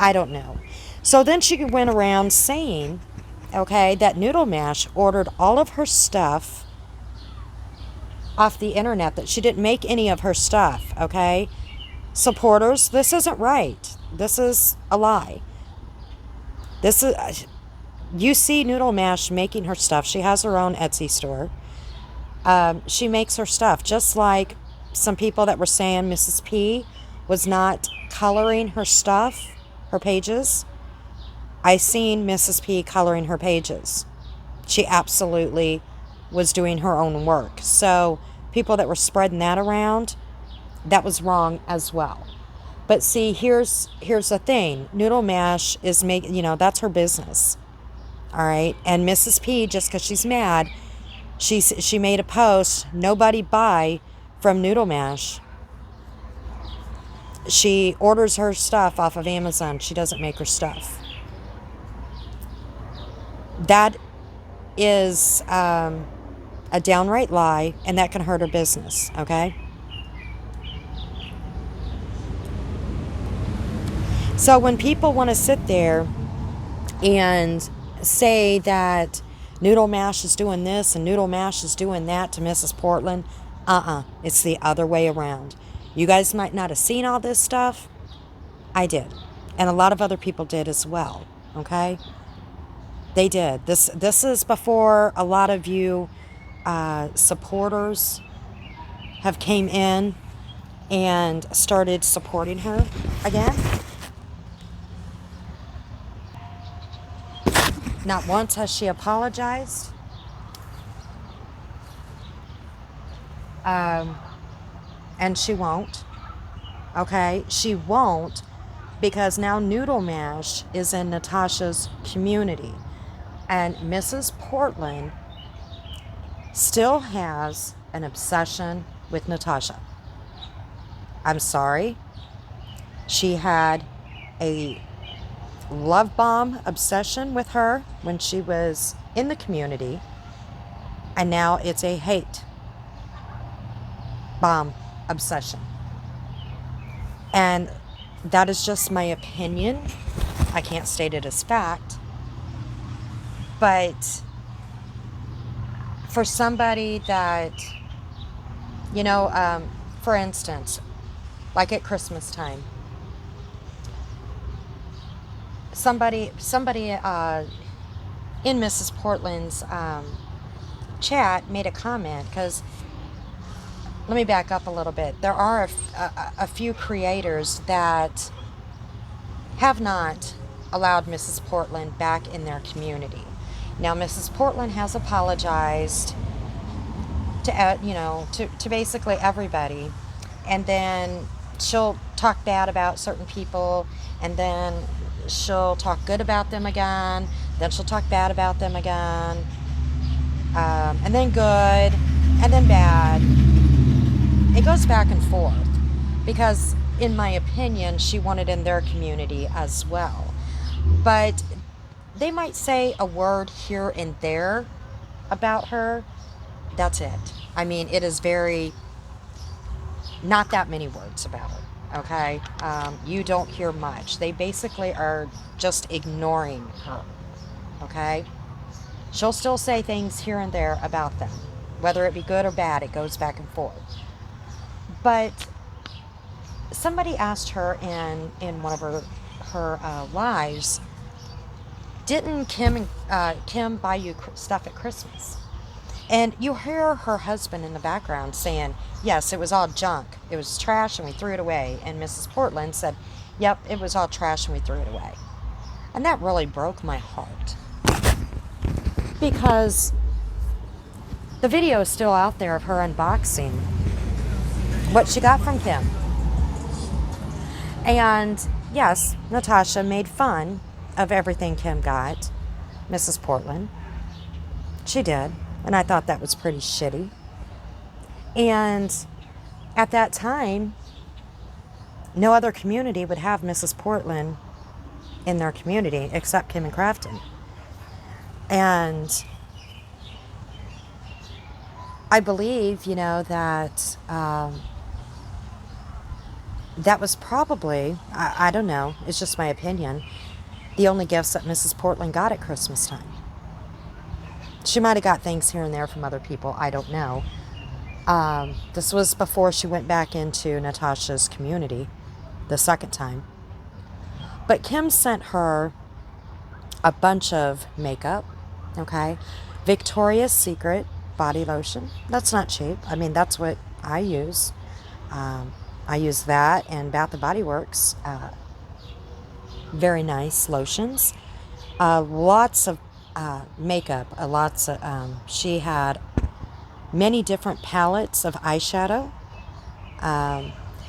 I don't know. So then she went around saying, okay, that Noodle Mash ordered all of her stuff off the internet, that she didn't make any of her stuff, okay? Supporters, this isn't right. This is a lie. This is, you see Noodle Mash making her stuff. She has her own Etsy store. She makes her stuff, just like some people that were saying Mrs. P was not coloring her stuff, her pages. I seen Mrs. P coloring her pages. She absolutely was doing her own work. So people that were spreading that around, that was wrong as well. But see, here's the thing. Noodle Mash is that's her business. All right? And Mrs. P, just because she's mad, she made a post, nobody buy from Noodle Mash. She orders her stuff off of Amazon. She doesn't make her stuff. That is a downright lie, and that can hurt her business, okay? So when people want to sit there and say that Noodle Mash is doing this and Noodle Mash is doing that to Mrs. Portland, it's the other way around. You guys might not have seen all this stuff. I did. And a lot of other people did as well, okay? They did. This is before a lot of you supporters have came in and started supporting her again. Not once has she apologized. And she won't. Okay? She won't, because now Noodle Mash is in Natasha's community. And Mrs. Portland still has an obsession with Natasha. I'm sorry. She had a love bomb obsession with her when she was in the community, and now it's a hate bomb obsession. And that is just my opinion. I can't state it as fact. But for somebody that, for instance, like at Christmas time, somebody in Mrs. Portland's chat made a comment, because let me back up a little bit. There are a few creators that have not allowed Mrs. Portland back in their community. Now, Mrs. Portland has apologized to basically everybody, and then she'll talk bad about certain people, and then she'll talk good about them again. Then she'll talk bad about them again. And then good, and then bad. It goes back and forth because, in my opinion, she wanted in their community as well. But they might say a word here and there about her. That's it. I mean, it is very, not that many words about her, okay? You don't hear much. They basically are just ignoring her, okay? She'll still say things here and there about them. Whether it be good or bad, it goes back and forth. But somebody asked her in one of her lives, didn't Kim buy you stuff at Christmas? And you hear her husband in the background saying, yes, it was all junk. It was trash and we threw it away. And Mrs. Portland said, yep, it was all trash and we threw it away. And that really broke my heart. Because the video is still out there of her unboxing what she got from Kim. And yes, Natasha made fun of everything Kim got, Mrs. Portland. She did. And I thought that was pretty shitty. And at that time, no other community would have Mrs. Portland in their community except Kim and Crafton. And I believe, that that was probably, I don't know, it's just my opinion, the only gifts that Mrs. Portland got at Christmas time. She might have got things here and there from other people, I don't know. This was before she went back into Natasha's community the second time. But Kim sent her a bunch of makeup, okay? Victoria's Secret body lotion. That's not cheap. I mean, that's what I use. I use that and Bath & Body Works. Very nice lotions. Lots of makeup. She had many different palettes of eyeshadow,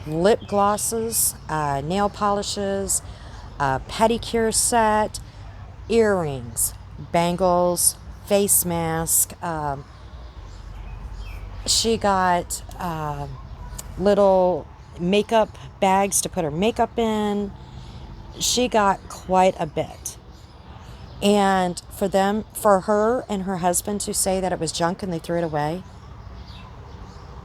lip glosses, nail polishes, pedicure set, earrings, bangles, face mask. She got little makeup bags to put her makeup in. She got quite a bit. And for her and her husband to say that it was junk and they threw it away.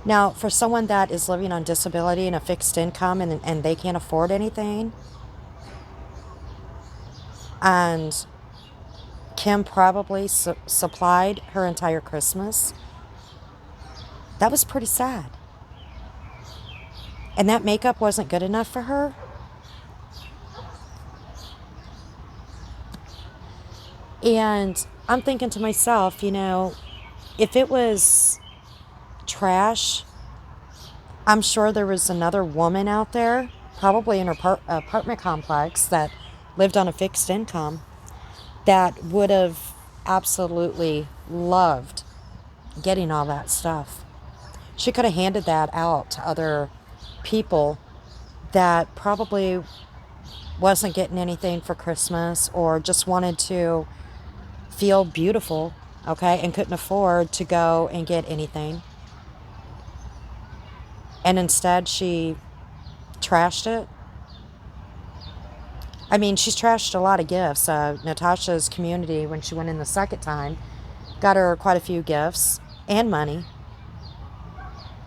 Now, for someone that is living on disability and a fixed income and they can't afford anything, and Kim probably supplied her entire Christmas, that was pretty sad. And that makeup wasn't good enough for her. And I'm thinking to myself, if it was trash, I'm sure there was another woman out there, probably in her apartment complex that lived on a fixed income, that would have absolutely loved getting all that stuff. She could have handed that out to other people that probably wasn't getting anything for Christmas or just wanted to feel beautiful, okay, and couldn't afford to go and get anything. And instead she trashed it. I mean, she's trashed a lot of gifts. Natasha's community, when she went in the second time, got her quite a few gifts and money.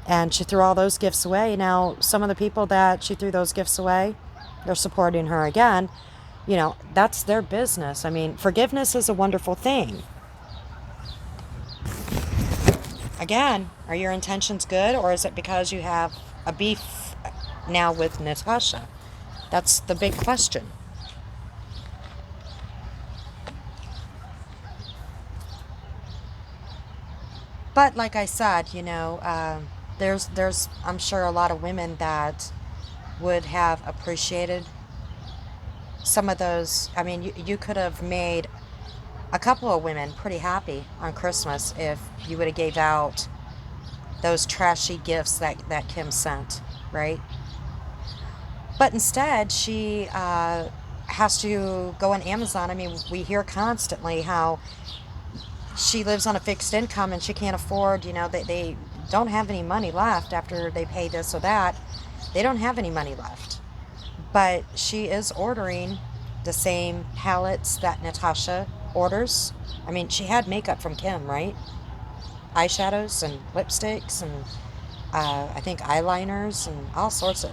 And she threw all those gifts away. Now, some of the people that she threw those gifts away, they're supporting her again. That's their business. I mean, forgiveness is a wonderful thing. Again, are your intentions good, or is it because you have a beef now with Natasha? That's the big question. But like I said, there's I'm sure a lot of women that would have appreciated some of those. I mean, you could have made a couple of women pretty happy on Christmas if you would have gave out those trashy gifts that Kim sent, right? But instead, she has to go on Amazon. I mean, we hear constantly how she lives on a fixed income and she can't afford, they don't have any money left after they pay this or that. They don't have any money left. But she is ordering the same palettes that Natasha orders. I mean, she had makeup from Kim, right? Eyeshadows and lipsticks and I think eyeliners and all sorts of,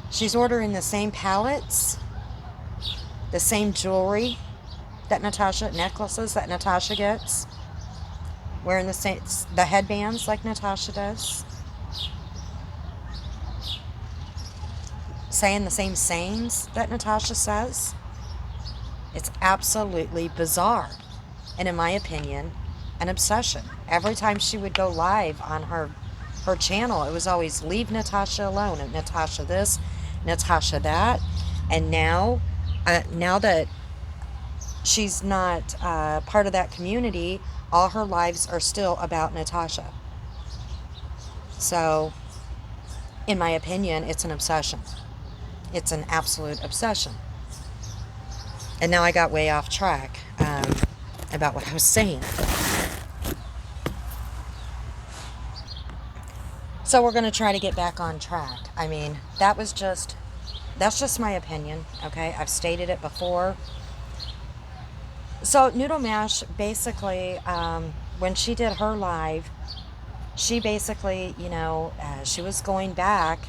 She's ordering the same palettes, the same jewelry that necklaces that Natasha gets, wearing the headbands like Natasha does, saying the same sayings that Natasha says. It's absolutely bizarre, and in my opinion, an obsession. Every time she would go live on her channel, it was always leave Natasha alone, and Natasha this, Natasha that. And now that she's not part of that community, all her lives are still about Natasha. So, in my opinion, it's an obsession. It's an absolute obsession. And now I got way off track about what I was saying. So we're going to try to get back on track. I mean, that's just my opinion, okay? I've stated it before. So Noodle Mash, basically, when she did her live, she basically, she was going back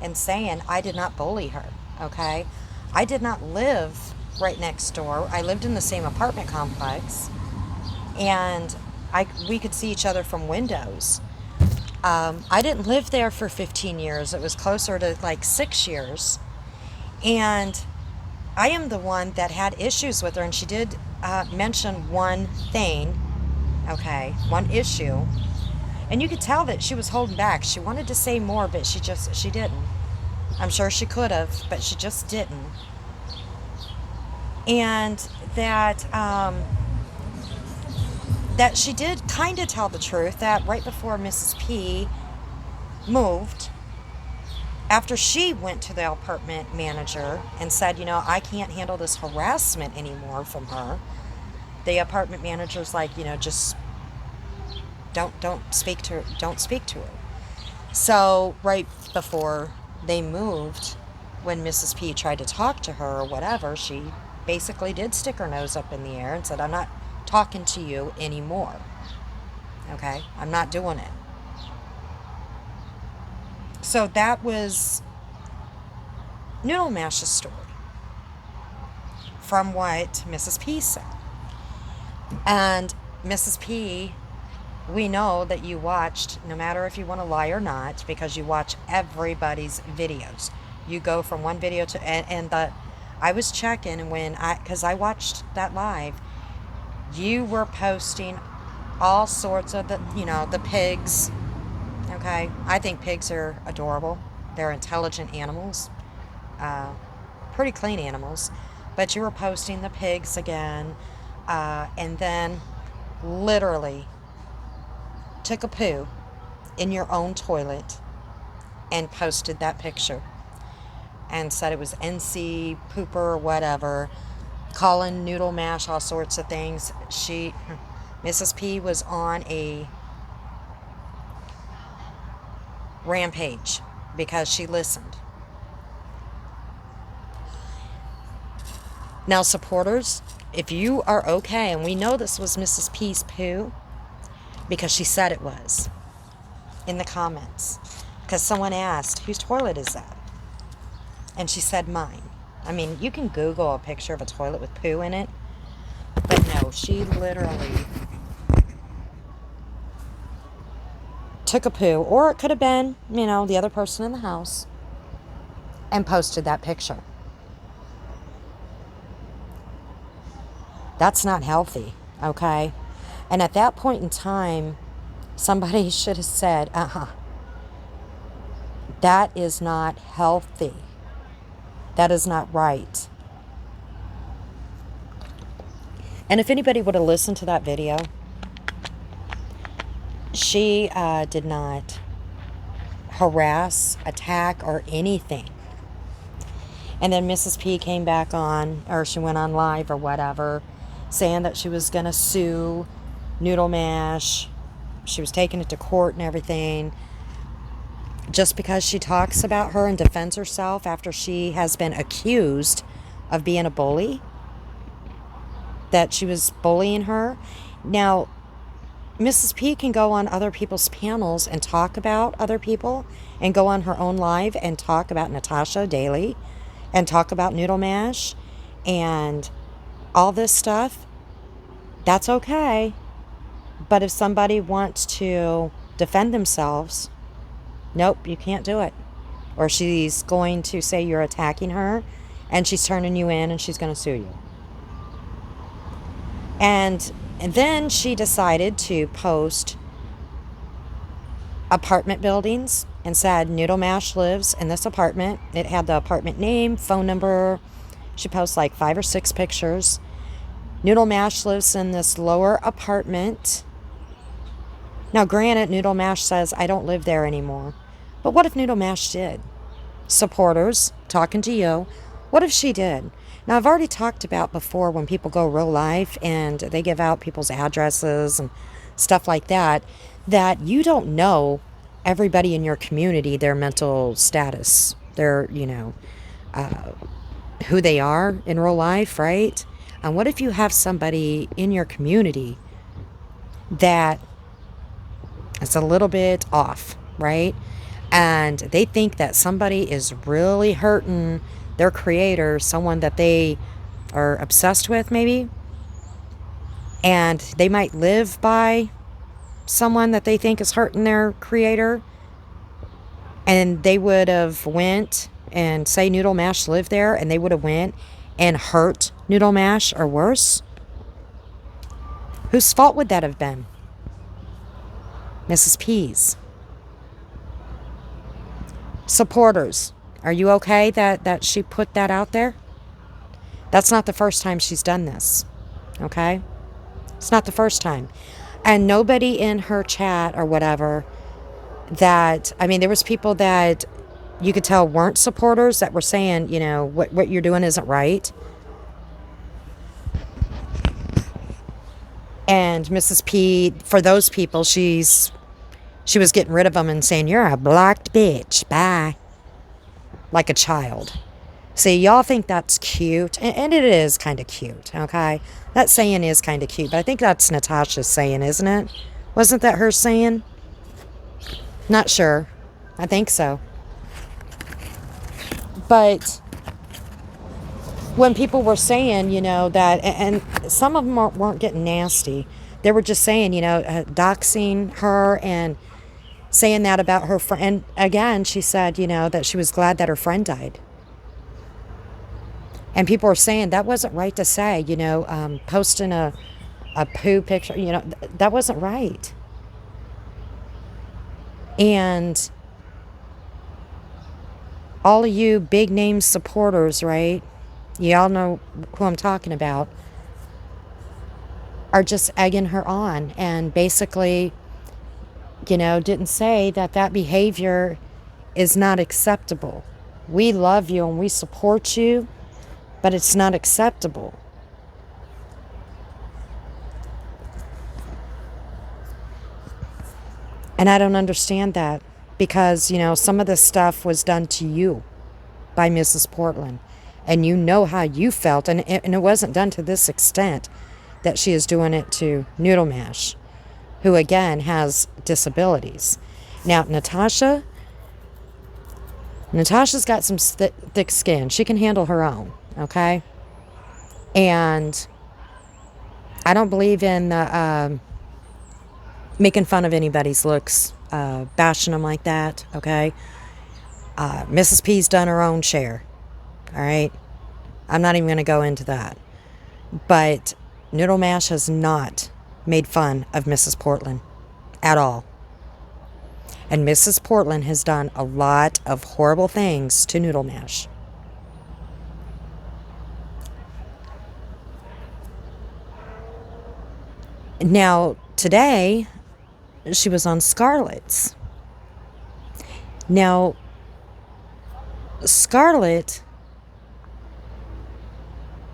and saying, I did not bully her, okay? I did not live right next door. I lived in the same apartment complex, and we could see each other from windows. I didn't live there for 15 years. It was closer to like 6 years. And I am the one that had issues with her, and she did mention one thing, okay, one issue. And you could tell that she was holding back. She wanted to say more, but she didn't. I'm sure she could have, but she just didn't. And that she did kind of tell the truth, that right before Mrs. P moved, after she went to the apartment manager and said, I can't handle this harassment anymore from her, the apartment manager's like, just don't speak to her. So right before they moved, when Mrs. P tried to talk to her or whatever, she basically did stick her nose up in the air and said, I'm not talking to you anymore. Okay? I'm not doing it. So that was Noodle Mash's story, from what Mrs. P said. And Mrs. P, we know that you watched, no matter if you want to lie or not, because you watch everybody's videos. You go from one video to, I was checking, and because I watched that live, you were posting all sorts of the pigs. Okay, I think pigs are adorable. They're intelligent animals, pretty clean animals. But you were posting the pigs again, and then literally took a poo in your own toilet and posted that picture and said it was NC pooper or whatever, calling Noodle Mash all sorts of things. Mrs. P was on a rampage because she listened. Now, supporters, if you are okay, and we know this was Mrs. P's poo because she said it was in the comments, because someone asked, whose toilet is that? And she said mine. I mean, you can Google a picture of a toilet with poo in it, but no, she literally took a poo, or it could have been, the other person in the house, and posted that picture. That's not healthy, okay? And at that point in time, somebody should have said, that is not healthy. That is not right. And if anybody would have listened to that video, she did not harass, attack, or anything. And then Mrs. P came back on, or she went on live or whatever, saying that she was going to sue Noodle Mash. She was taking it to court and everything. Just because she talks about her and defends herself after she has been accused of being a bully, that she was bullying her. Now, Mrs. P can go on other people's panels and talk about other people, and go on her own live and talk about Natasha daily, and talk about Noodle Mash and all this stuff. That's okay. But if somebody wants to defend themselves, nope, you can't do it. Or she's going to say you're attacking her, and she's turning you in, and she's going to sue you. And then she decided to post apartment buildings and said Noodle Mash lives in this apartment. It had the apartment name, phone number. She posts like 5 or 6 pictures. Noodle Mash lives in this lower apartment. Now, granted, Noodle Mash says, I don't live there anymore. But what if Noodle Mash did? Supporters, talking to you. What if she did? Now, I've already talked about before when people go real life and they give out people's addresses and stuff like that, that you don't know everybody in your community, their mental status, their, who they are in real life, right? And what if you have somebody in your community that is a little bit off, right? And they think that somebody is really hurting their creator, someone that they are obsessed with maybe, and they might live by someone that they think is hurting their creator, and they would have went and say Noodle Mash lived there, and they would have went and hurt Noodle Mash or worse. Whose fault would that have been? Mrs. P's. Supporters, are you okay that she put that out there? That's not the first time she's done this, okay? It's not the first time. And nobody in her chat or whatever there was people that you could tell weren't supporters that were saying, what you're doing isn't right. And Mrs. P, for those people, she was getting rid of them and saying, you're a blocked bitch, bye. Like a child. See, y'all think that's cute, and it is kind of cute, okay? That saying is kind of cute, but I think that's Natasha's saying, isn't it? Wasn't that her saying? Not sure. I think so. But when people were saying, that, and some of them weren't getting nasty. They were just saying, doxing her and saying that about her friend. And again, she said, that she was glad that her friend died. And people were saying that wasn't right to say, posting a poo picture, that wasn't right. And all of you big name supporters, right? Y'all know who I'm talking about, are just egging her on and basically, didn't say that behavior is not acceptable. We love you and we support you, but it's not acceptable. And I don't understand that because, some of this stuff was done to you by Mrs. Portland. And you know how you felt. And it wasn't done to this extent that she is doing it to Noodle Mash, who, again, has disabilities. Now, Natasha's got some thick skin. She can handle her own, okay? And I don't believe in making fun of anybody's looks, bashing them like that, okay? Mrs. P's done her own share, all right? I'm not even going to go into that. But Noodle Mash has not made fun of Mrs. Portland at all. And Mrs. Portland has done a lot of horrible things to Noodle Mash. Now, today, she was on Scarlett's. Now, Scarlett,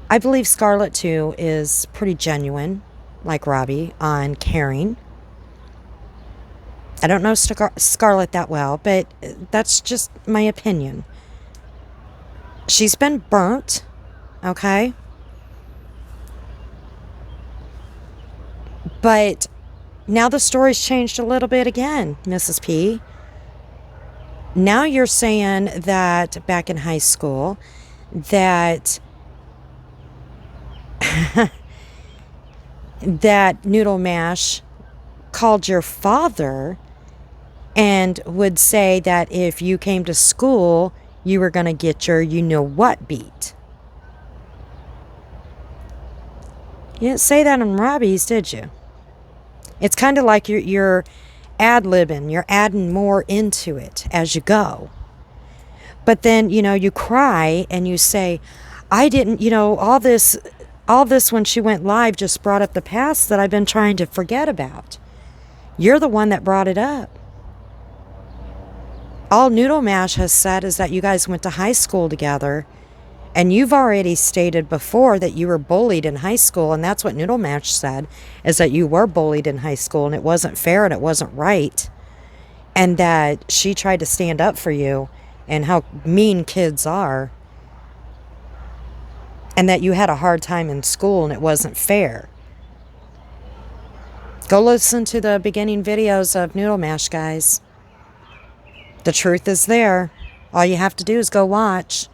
I believe Scarlett too is pretty genuine, like Robbie, on caring. I don't know Scarlett that well, but that's just my opinion. She's been burnt, okay? But now the story's changed a little bit again, Mrs. P. Now you're saying that back in high school that that Noodle Mash called your father and would say that if you came to school, you were going to get your you-know-what beat. You didn't say that in Robbie's, did you? It's kind of like you're ad-libbing. You're adding more into it as you go. But then, you cry and you say, I didn't, all this when she went live just brought up the past that I've been trying to forget about. You're the one that brought it up. All Noodle Mash has said is that you guys went to high school together, and you've already stated before that you were bullied in high school, and that's what Noodle Mash said, is that you were bullied in high school, and it wasn't fair and it wasn't right, and that she tried to stand up for you and how mean kids are, and that you had a hard time in school and it wasn't fair. Go listen to the beginning videos of Noodle Mash, guys. The truth is there. All you have to do is go watch.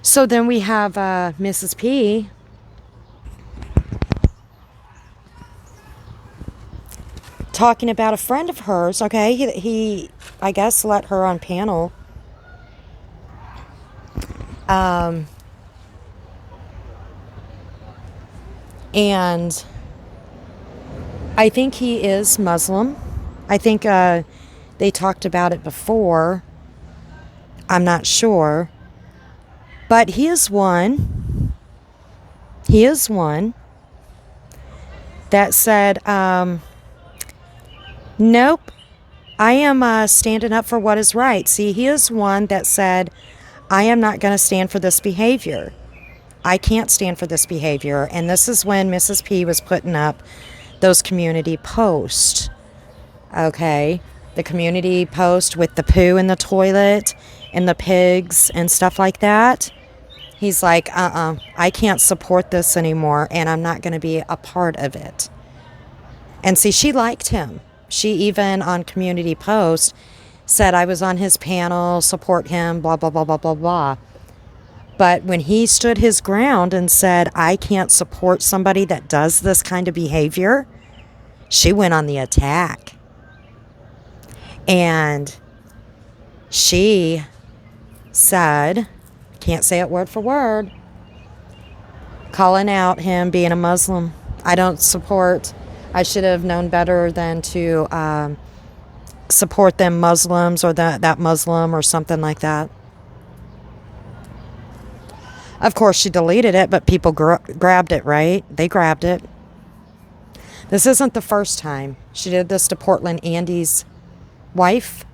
So then we have Mrs. P. talking about a friend of hers. Okay, he I guess, let her on panel. And I think he is Muslim. I think they talked about it before. I'm not sure. But he is one. He is one that said, nope, I am standing up for what is right. See, he is one that said, I am not going to stand for this behavior. I can't stand for this behavior. And this is when Mrs. P was putting up those community posts. Okay? The community post with the poo in the toilet and the pigs and stuff like that. He's like, I can't support this anymore, and I'm not going to be a part of it. And see, she liked him. She even on community post said, I was on his panel, support him, blah, blah, blah, blah, blah, blah. But when he stood his ground and said, I can't support somebody that does this kind of behavior, she went on the attack. And she said, can't say it word for word, calling out him being a Muslim. I don't support, I should have known better than to support them Muslims or that Muslim or something like that. Of course, she deleted it, but people grabbed it, right? They grabbed it. This isn't the first time. She did this to Portland Andy's wife.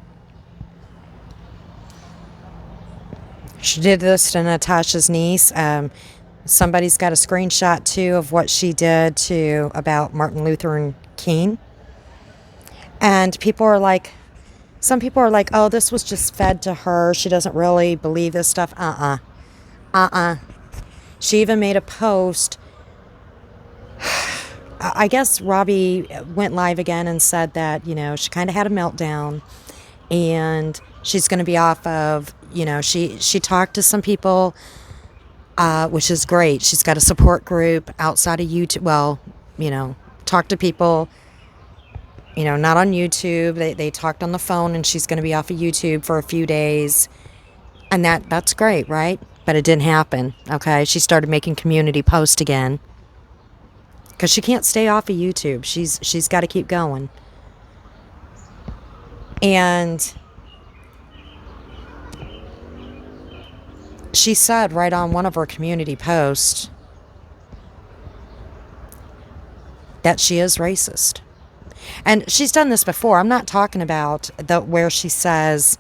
She did this to Natasha's niece. Somebody's got a screenshot, too, of what she did to about Martin Luther King. And people are like, some people are like, oh, this was just fed to her. She doesn't really believe this stuff. She even made a post. I guess Robbie went live again and said that, she kind of had a meltdown and she's going to be off of, she talked to some people, which is great. She's got a support group outside of YouTube. Well, talk to people, not on YouTube. They talked on the phone, and she's going to be off of YouTube for a few days. And that's great, right? But it didn't happen, okay? She started making community posts again. Because she can't stay off of YouTube. She's got to keep going. And she said right on one of her community posts that she is racist. And she's done this before. I'm not talking about the where she says,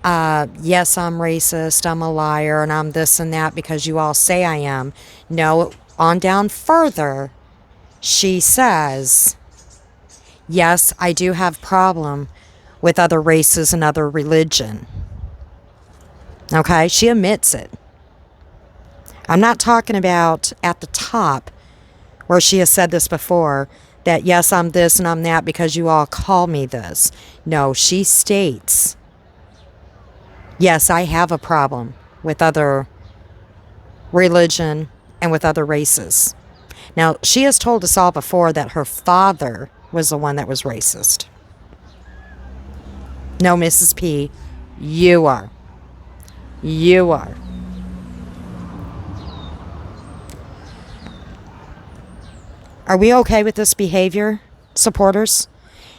yes, I'm racist, I'm a liar, and I'm this and that because you all say I am. No, on down further, she says, yes, I do have problem with other races and other religion. Okay, she admits it. I'm not talking about at the top where she has said this before, that yes, I'm this and I'm that because you all call me this. No, she states, yes, I have a problem with other religion and with other races. Now, she has told us all before that her father was the one that was racist. No, Mrs. P, you are. You are. Are we okay with this behavior, supporters?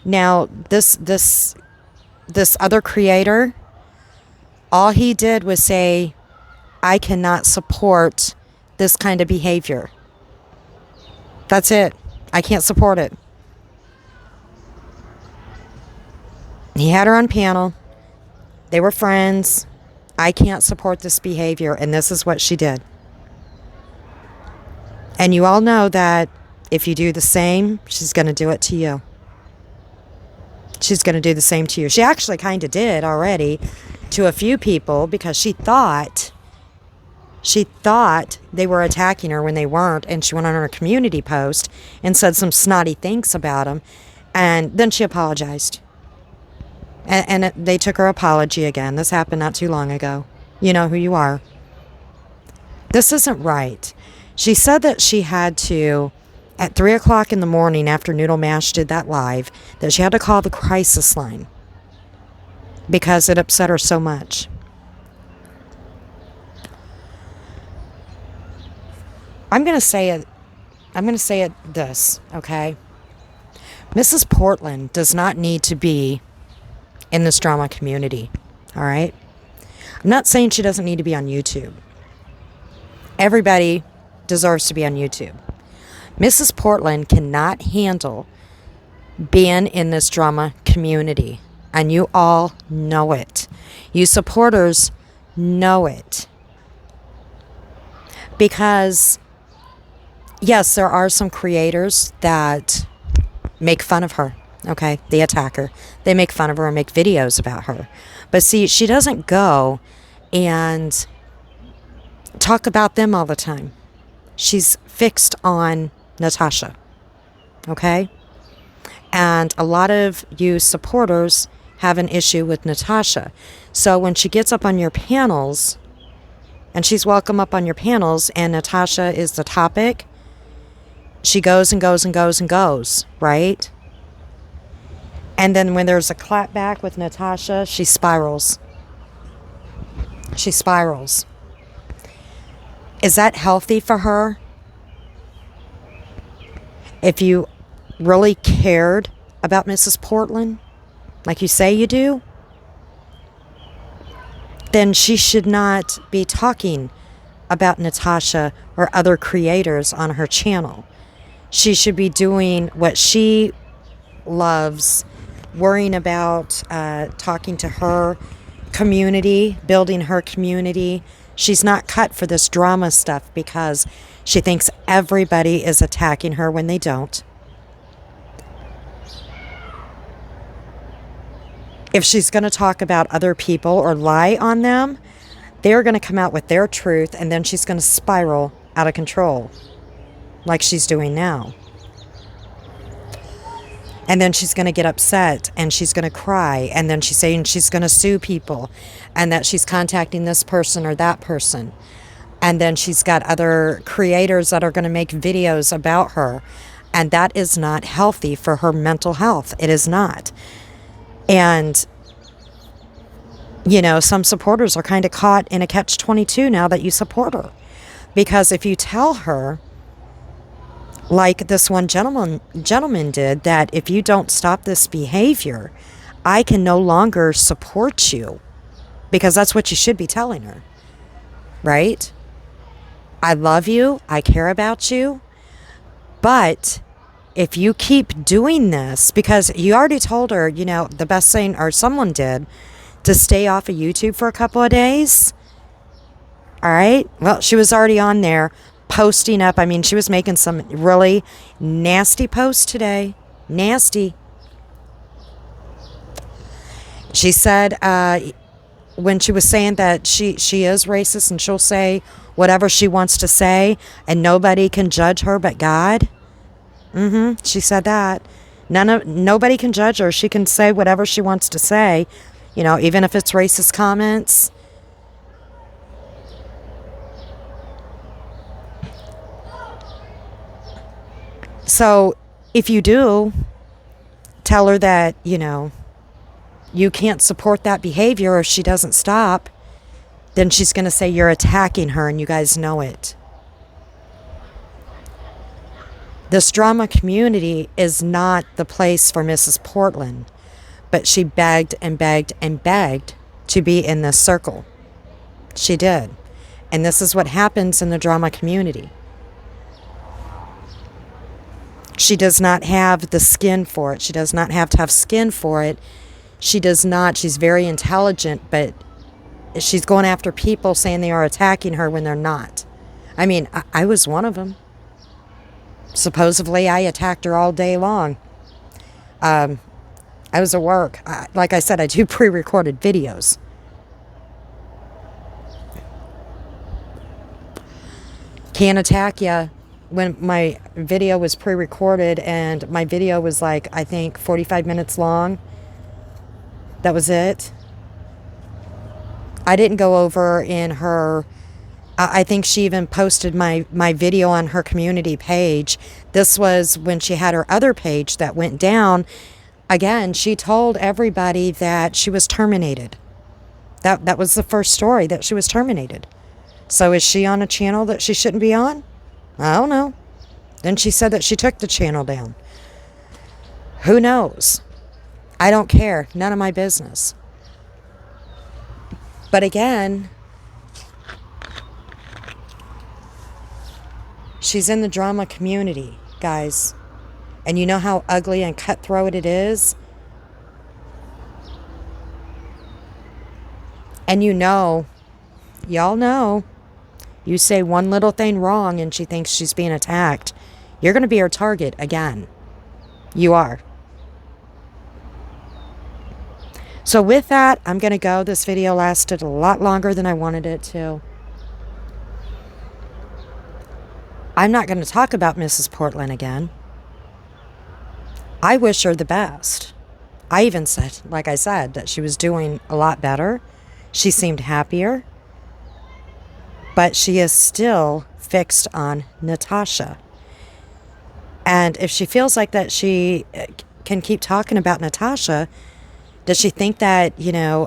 Now, this other creator, all he did was say, I cannot support this kind of behavior. That's it. I can't support it. He had her on panel. They were friends. I can't support this behavior, and this is what she did. And you all know that if you do the same, she's going to do it to you. She's going to do the same to you. She actually kind of did already to a few people because she thought they were attacking her when they weren't, and she went on her community post and said some snotty things about them, and then she apologized. And they took her apology again. This happened not too long ago. You know who you are. This isn't right. She said that she had to, at 3 o'clock in the morning after Noodle Mash did that live, that she had to call the crisis line because it upset her so much. I'm going to say it this, okay? Mrs. Portland does not need to be in this drama community, all right? I'm not saying she doesn't need to be on YouTube. Everybody deserves to be on YouTube. Mrs. Portland cannot handle being in this drama community, and you all know it. You supporters know it. Because, yes, there are some creators that make fun of her. Okay, they attack her. They make fun of her and make videos about her. But see, she doesn't go and talk about them all the time. She's fixed on Natasha. Okay? And a lot of you supporters have an issue with Natasha. So when she gets up on your panels, and she's welcome up on your panels, and Natasha is the topic, she goes and goes and goes and goes, right? And then when there's a clap back with Natasha, she spirals. She spirals. Is that healthy for her? If you really cared about Mrs. Portland, like you say you do, then she should not be talking about Natasha or other creators on her channel. She should be doing what she loves, worrying about talking to her community, building her community. She's not cut for this drama stuff because she thinks everybody is attacking her when they don't. If she's going to talk about other people or lie on them, they're going to come out with their truth, and then she's going to spiral out of control like she's doing now. And then she's going to get upset, and she's going to cry, and then she's saying she's going to sue people, and that she's contacting this person or that person. And then she's got other creators that are going to make videos about her, and that is not healthy for her mental health. It is not. And, you know, some supporters are kind of caught in a catch-22 now that you support her. Because if you tell her, like this one gentleman did, that if you don't stop this behavior, I can no longer support you. Because that's what you should be telling her. Right? I love you. I care about you. But if you keep doing this, because you already told her, you know, the best thing, or someone did, to stay off of YouTube for a couple of days. All right. Well, she was already on there posting up. I mean, she was making some really nasty posts today. Nasty. She said when she was saying that she is racist and she'll say whatever she wants to say and nobody can judge her but God. She said that. Nobody can judge her. She can say whatever she wants to say, you know, even if it's racist comments. So if you do tell her that, you know, you can't support that behavior if she doesn't stop, then she's going to say you're attacking her, and you guys know it. This drama community is not the place for Mrs. Portland, but she begged and begged and begged to be in this circle. She did. And this is what happens in the drama community. She does not have the skin for it. She does not have to have skin for it. She does not. She's very intelligent, but she's going after people saying they are attacking her when they're not. I mean, I was one of them. Supposedly, I attacked her all day long. I was at work. Like I said, I do pre-recorded videos. Can't attack you. When my video was pre-recorded and my video was like, I think 45 minutes long. That was it. I didn't go over in her, I think she even posted my video on her community page. This was when she had her other page that went down. Again, she told everybody that she was terminated. That was the first story, that she was terminated. So is she on a channel that she shouldn't be on? I don't know. Then she said that she took the channel down. Who knows? I don't care. None of my business. But again, she's in the drama community, guys. And you know how ugly and cutthroat it is? And you know, y'all know, you say one little thing wrong and she thinks she's being attacked. You're going to be her target again. You are. So with that, I'm going to go. This video lasted a lot longer than I wanted it to. I'm not going to talk about Mrs. Portland again. I wish her the best. I even said, like I said, that she was doing a lot better. She seemed happier. But she is still fixed on Natasha. And if she feels like that she can keep talking about Natasha, does she think that, you know,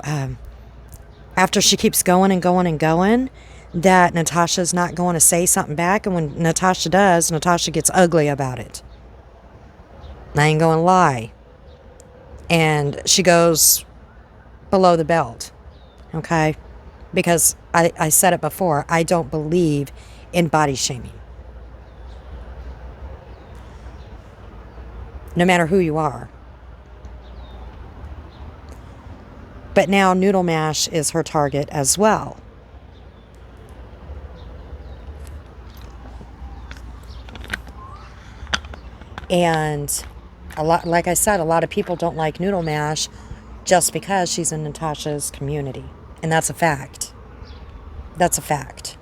after she keeps going and going and going, that Natasha's not going to say something back? And when Natasha does, Natasha gets ugly about it. I ain't going to lie. And she goes below the belt. Okay? Because I said it before, I don't believe in body shaming. No matter who you are. But now Noodle Mash is her target as well. And a lot, like I said, a lot of people don't like Noodle Mash just because she's in Natasha's community. And that's a fact. That's a fact.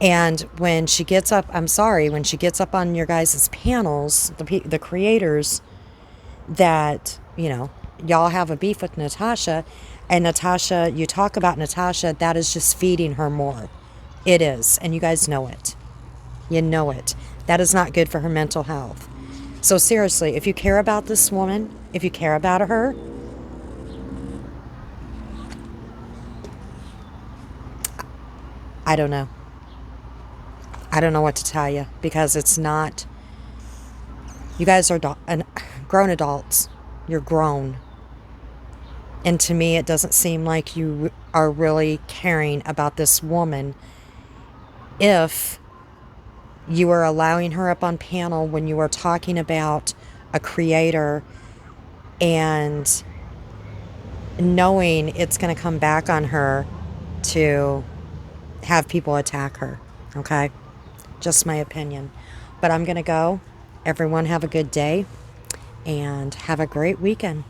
And when she gets up, I'm sorry, when she gets up on your guys' panels, the creators, that, you know, y'all have a beef with Natasha, and Natasha, you talk about Natasha, that is just feeding her more. It is. And you guys know it. You know it. That is not good for her mental health. So seriously, if you care about this woman, if you care about her, I don't know. I don't know what to tell you, because it's not, you guys are grown adults. You're grown. And to me, it doesn't seem like you are really caring about this woman if you are allowing her up on panel when you are talking about a creator and knowing it's going to come back on her to have people attack her. Okay? Just my opinion. But I'm going to go. Everyone have a good day and have a great weekend.